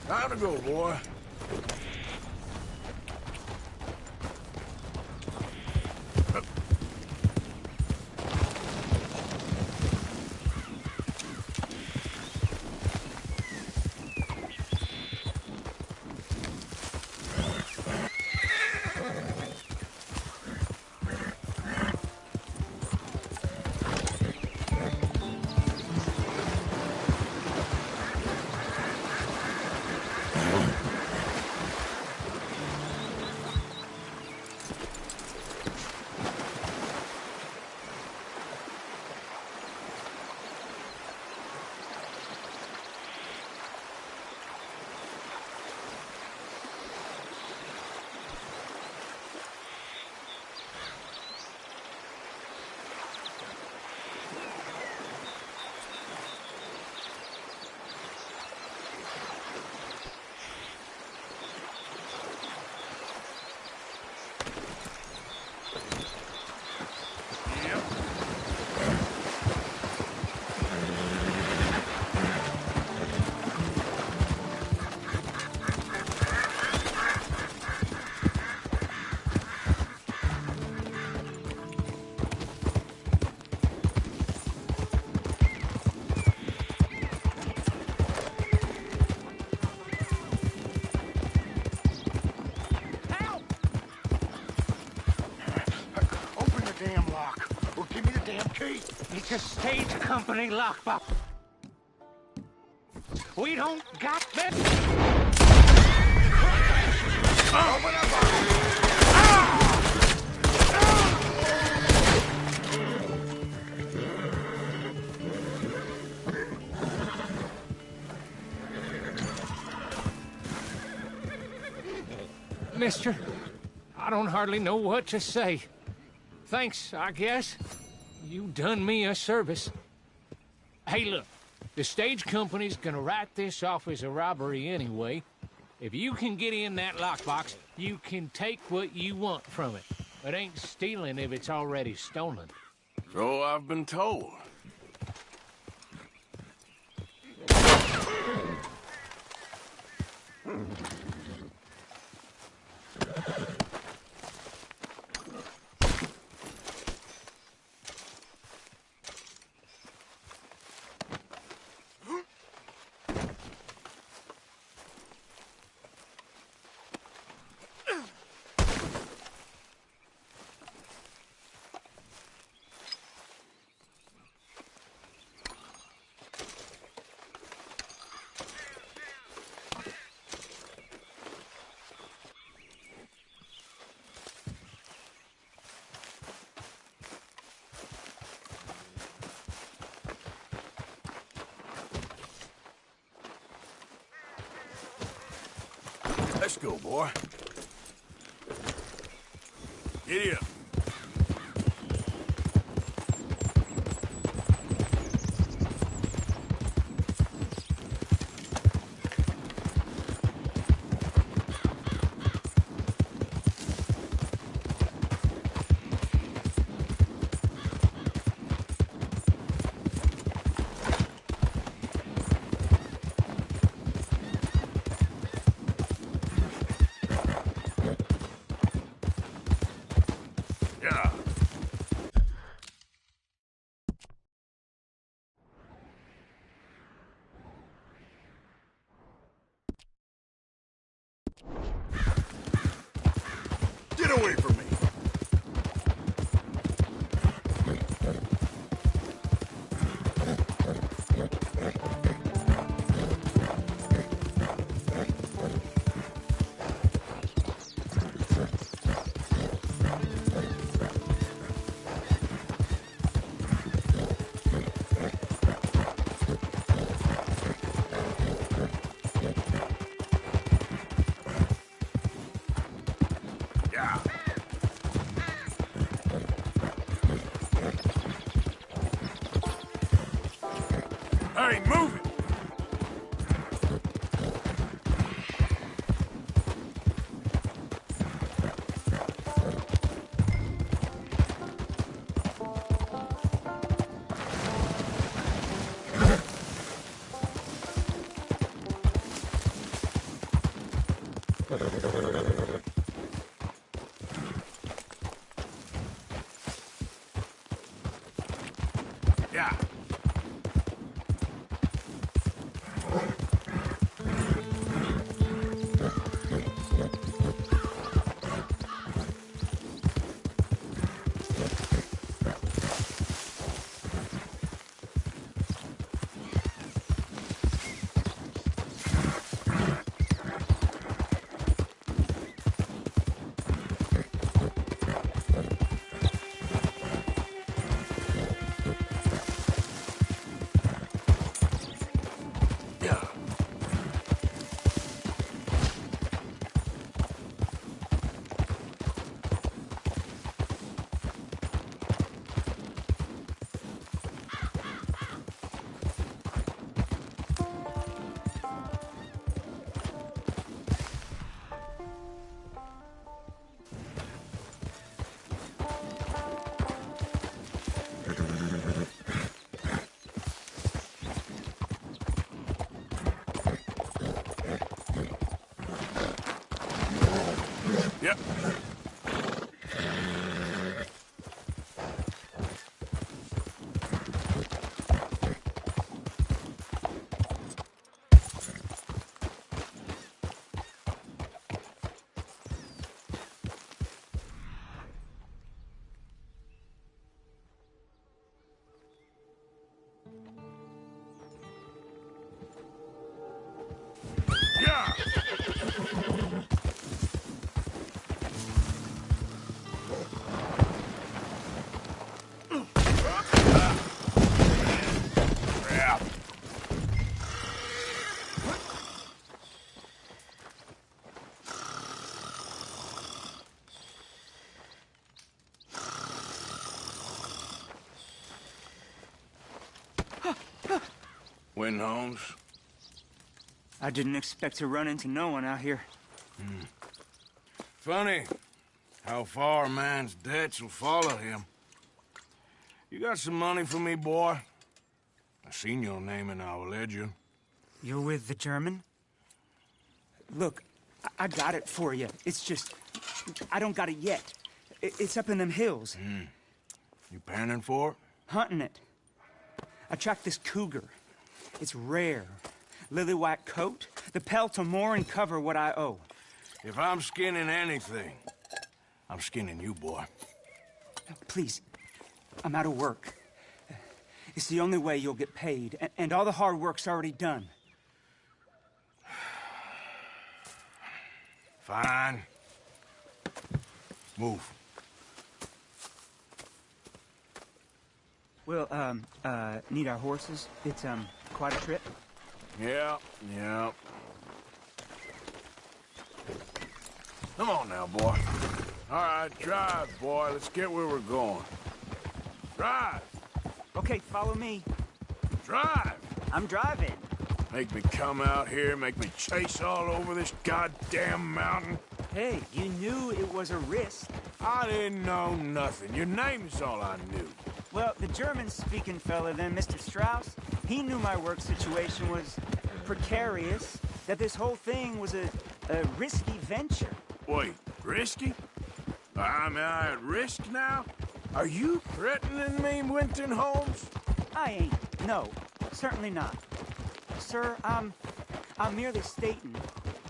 Time to go, boy. It's a stage company lockbox. We don't got that. Open up! Mister, I don't hardly know what to say. Thanks, I guess. You done me a service. Hey, look, the stage company's gonna write this off as a robbery anyway. If you can get in that lockbox, you can take what you want from it. It ain't stealing if it's already stolen. So I've been told. Let's go, boy. Giddy up. Get away from me! Hey, move it! Yeah. Yep. Yeah. Crap. Win, Holmes. I didn't expect to run into no one out here. Funny how far a man's debts will follow him. You got some money for me, boy? I seen your name in our ledger. You're with the German? Look, I got it for you. It's just, I don't got it yet. It's up in them hills. You panning for it? Hunting it. I tracked this cougar. It's rare. Lily white coat. The pelt will more and cover what I owe. If I'm skinning anything, I'm skinning you, boy. Please, I'm out of work. It's the only way you'll get paid, and all the hard work's already done. Fine. Move. We'll, need our horses. It's, quite a trip. Yeah. Come on now, boy. All right, drive, boy. Let's get where we're going. Drive. Okay, follow me. Drive. I'm driving. Make me come out here, make me chase all over this goddamn mountain. Hey, you knew it was a risk. I didn't know nothing. Your name is all I knew. Well, the German-speaking fella then, Mr. Strauss, he knew my work situation was precarious, that this whole thing was a risky venture. Wait, risky? Am I at risk now? Are you threatening me, Winton Holmes? I ain't. No, certainly not. Sir, I'm merely stating,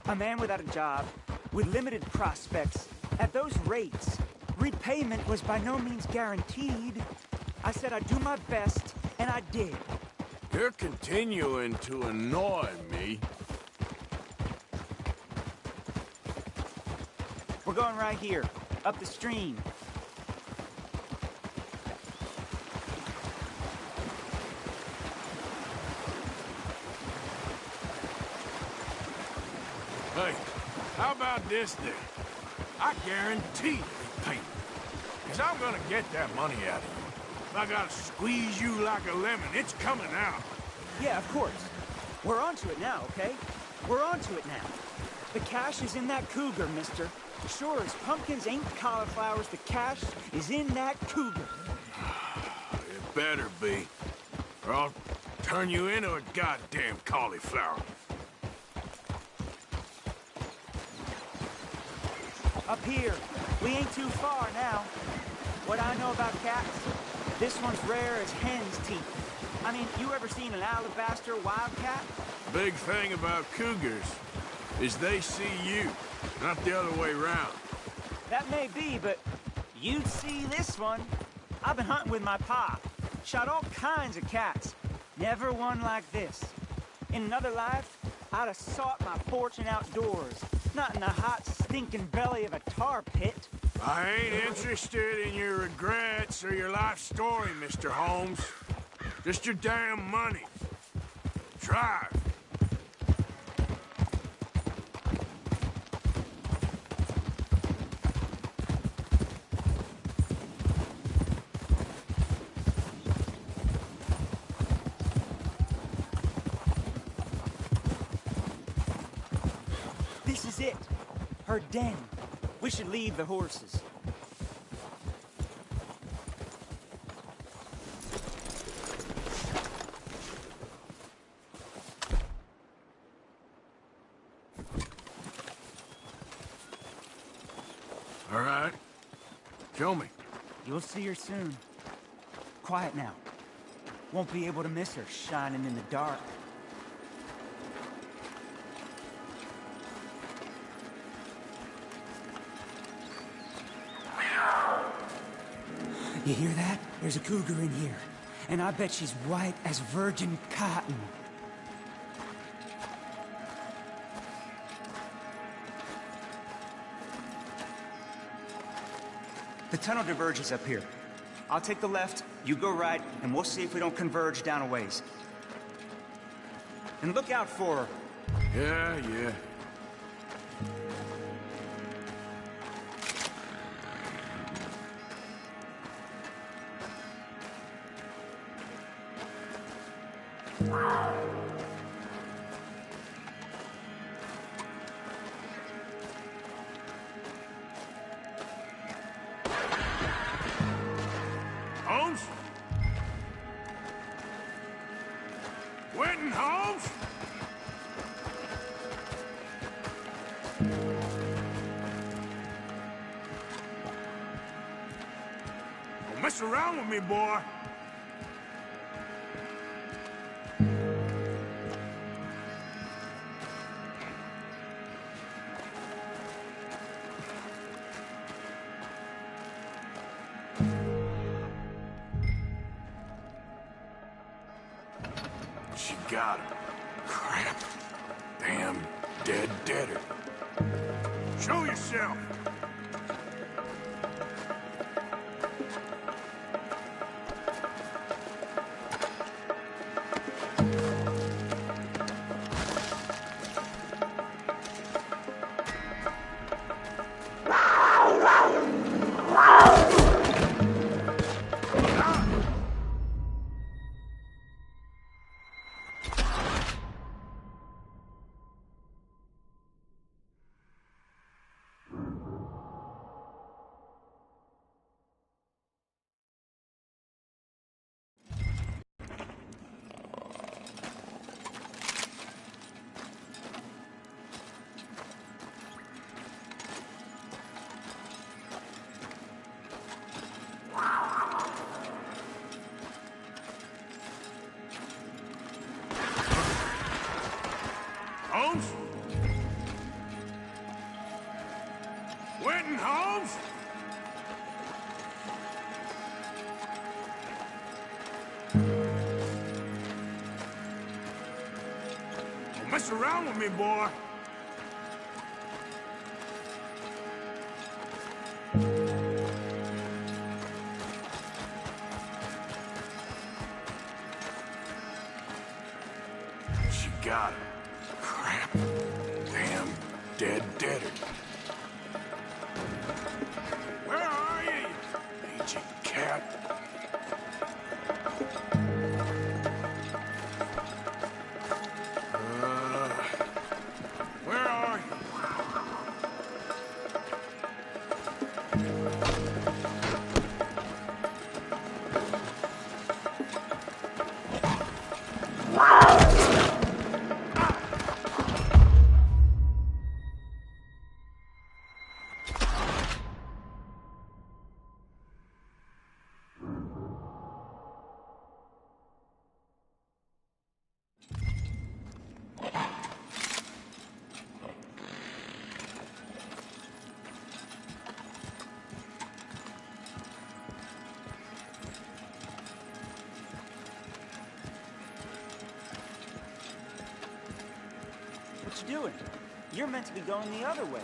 a man without a job, with limited prospects, at those rates, repayment was by no means guaranteed. I said I'd do my best, and I did. You're continuing to annoy me. We're going right here, up the stream. Hey, how about this then? I guarantee repayment. Because I'm gonna get that money out of you. If I gotta squeeze you like a lemon, it's coming out. Yeah, of course. We're onto it now, okay? We're onto it now. The cash is in that cougar, mister. Sure as pumpkins ain't cauliflowers, the cash is in that cougar. It better be, or I'll turn you into a goddamn cauliflower. Up here. We ain't too far now. What I know about cats, this one's rare as hen's teeth. I mean, you ever seen an alabaster wildcat? Big thing about cougars is they see you, not the other way around. That may be, but you'd see this one. I've been hunting with my pa. Shot all kinds of cats. Never one like this. In another life, I'd have sought my fortune outdoors, not in the hot, stinking belly of a tar pit. I ain't interested in your regrets or your life story, Mr. Holmes. Just your damn money. Drive. This is it. Her den. We should leave the horses. All right. Show me. You'll see her soon. Quiet now. Won't be able to miss her shining in the dark. You hear that? There's a cougar in here. And I bet she's white as virgin cotton. The tunnel diverges up here. I'll take the left, you go right, and we'll see if we don't converge down a ways. And look out for her. Yeah. Holmes? Winton Holmes? Don't mess around with me, boy. She got him. Crap. Damn deader. Show yourself. Holmes? Winton Holmes? Don't mess around with me, boy. She got him. Crap. Damn deader. Where are you, you mangy cat? you doing? You're meant to be going the other way.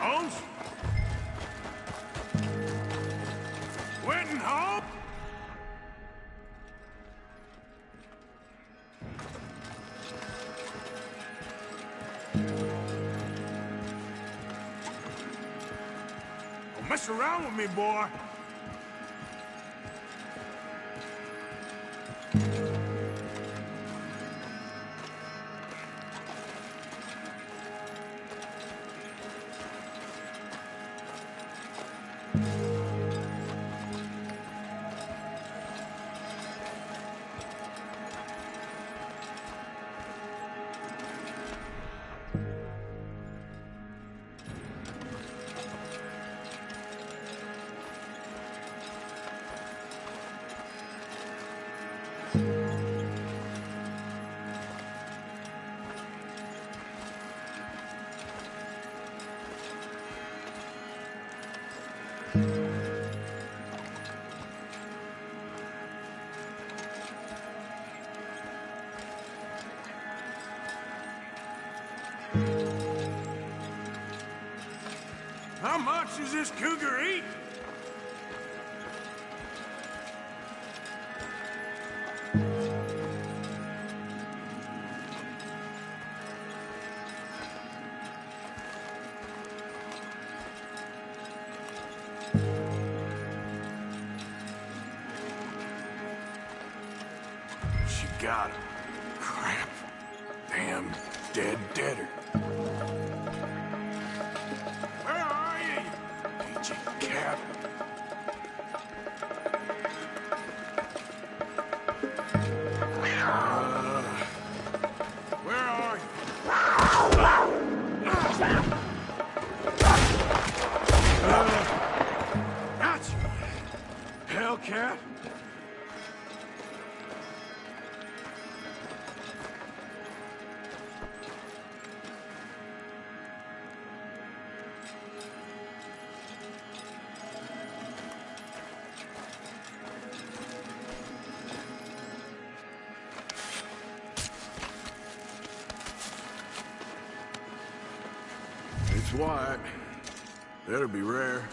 Holmes? Winton home? Don't mess around with me, boy. How much does this cougar eat? She got him. Crap. Damn dead deader. Where are you, you peachy cat? Where are you? Gotcha! Hellcat? It's white. That'll be rare.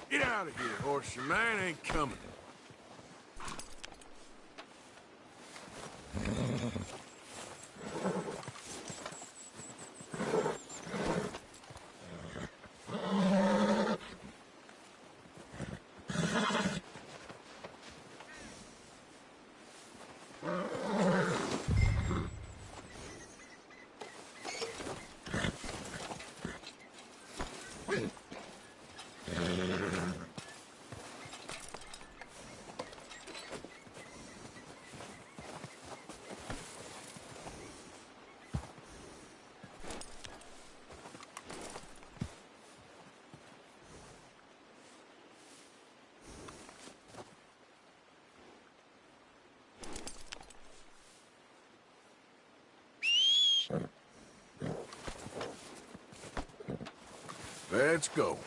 Get out of here, horse. Your man ain't coming. Let's go.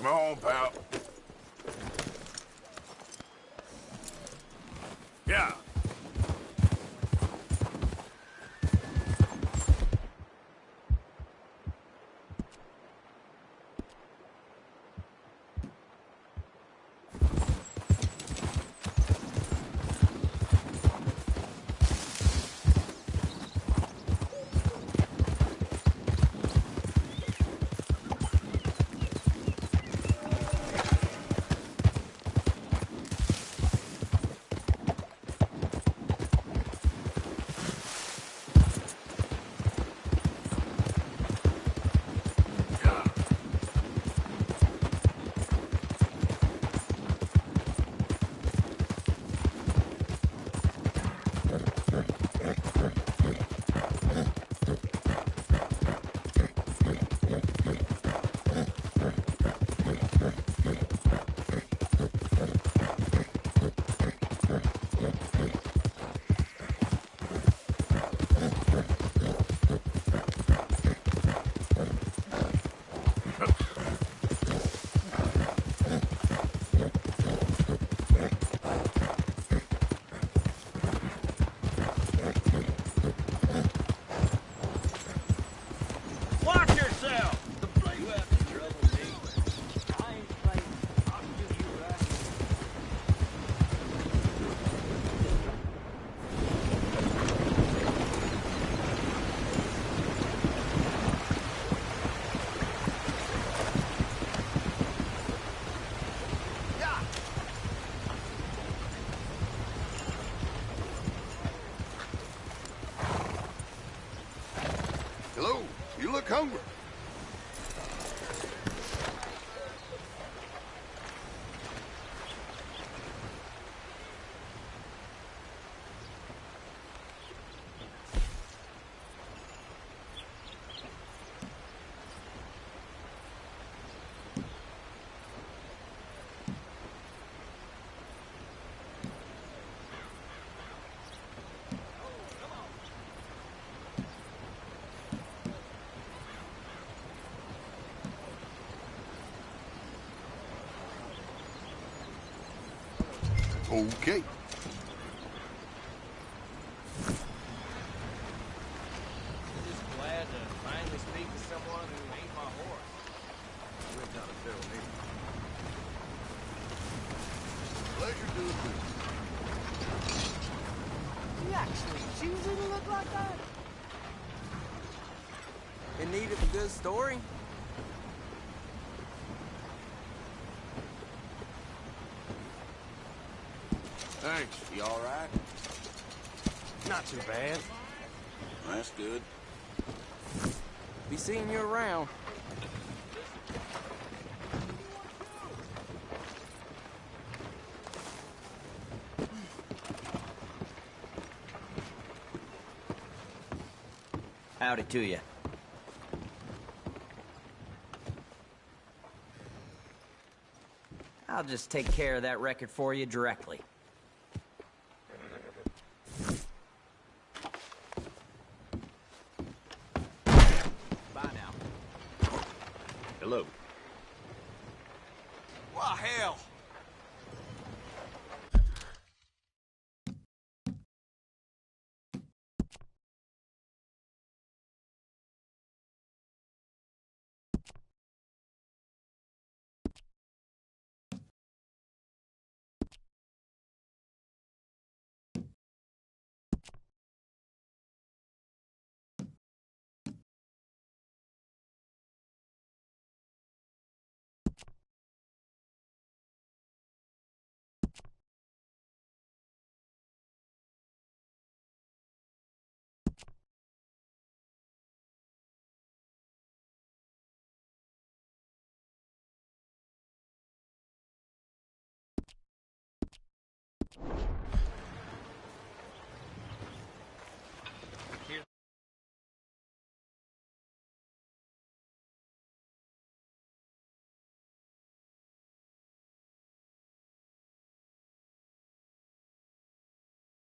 Come on, pal. Yeah. Hello, you look hungry. Okay. Just glad to finally speak to someone who ain't my horse. We've done a fiddle here. Pleasure doing business. You actually choose her to look like that? In need of a good story? Thanks. You all right? Not too bad. That's good. Be seeing you around. Howdy to you. I'll just take care of that record for you directly. Hello. What hell?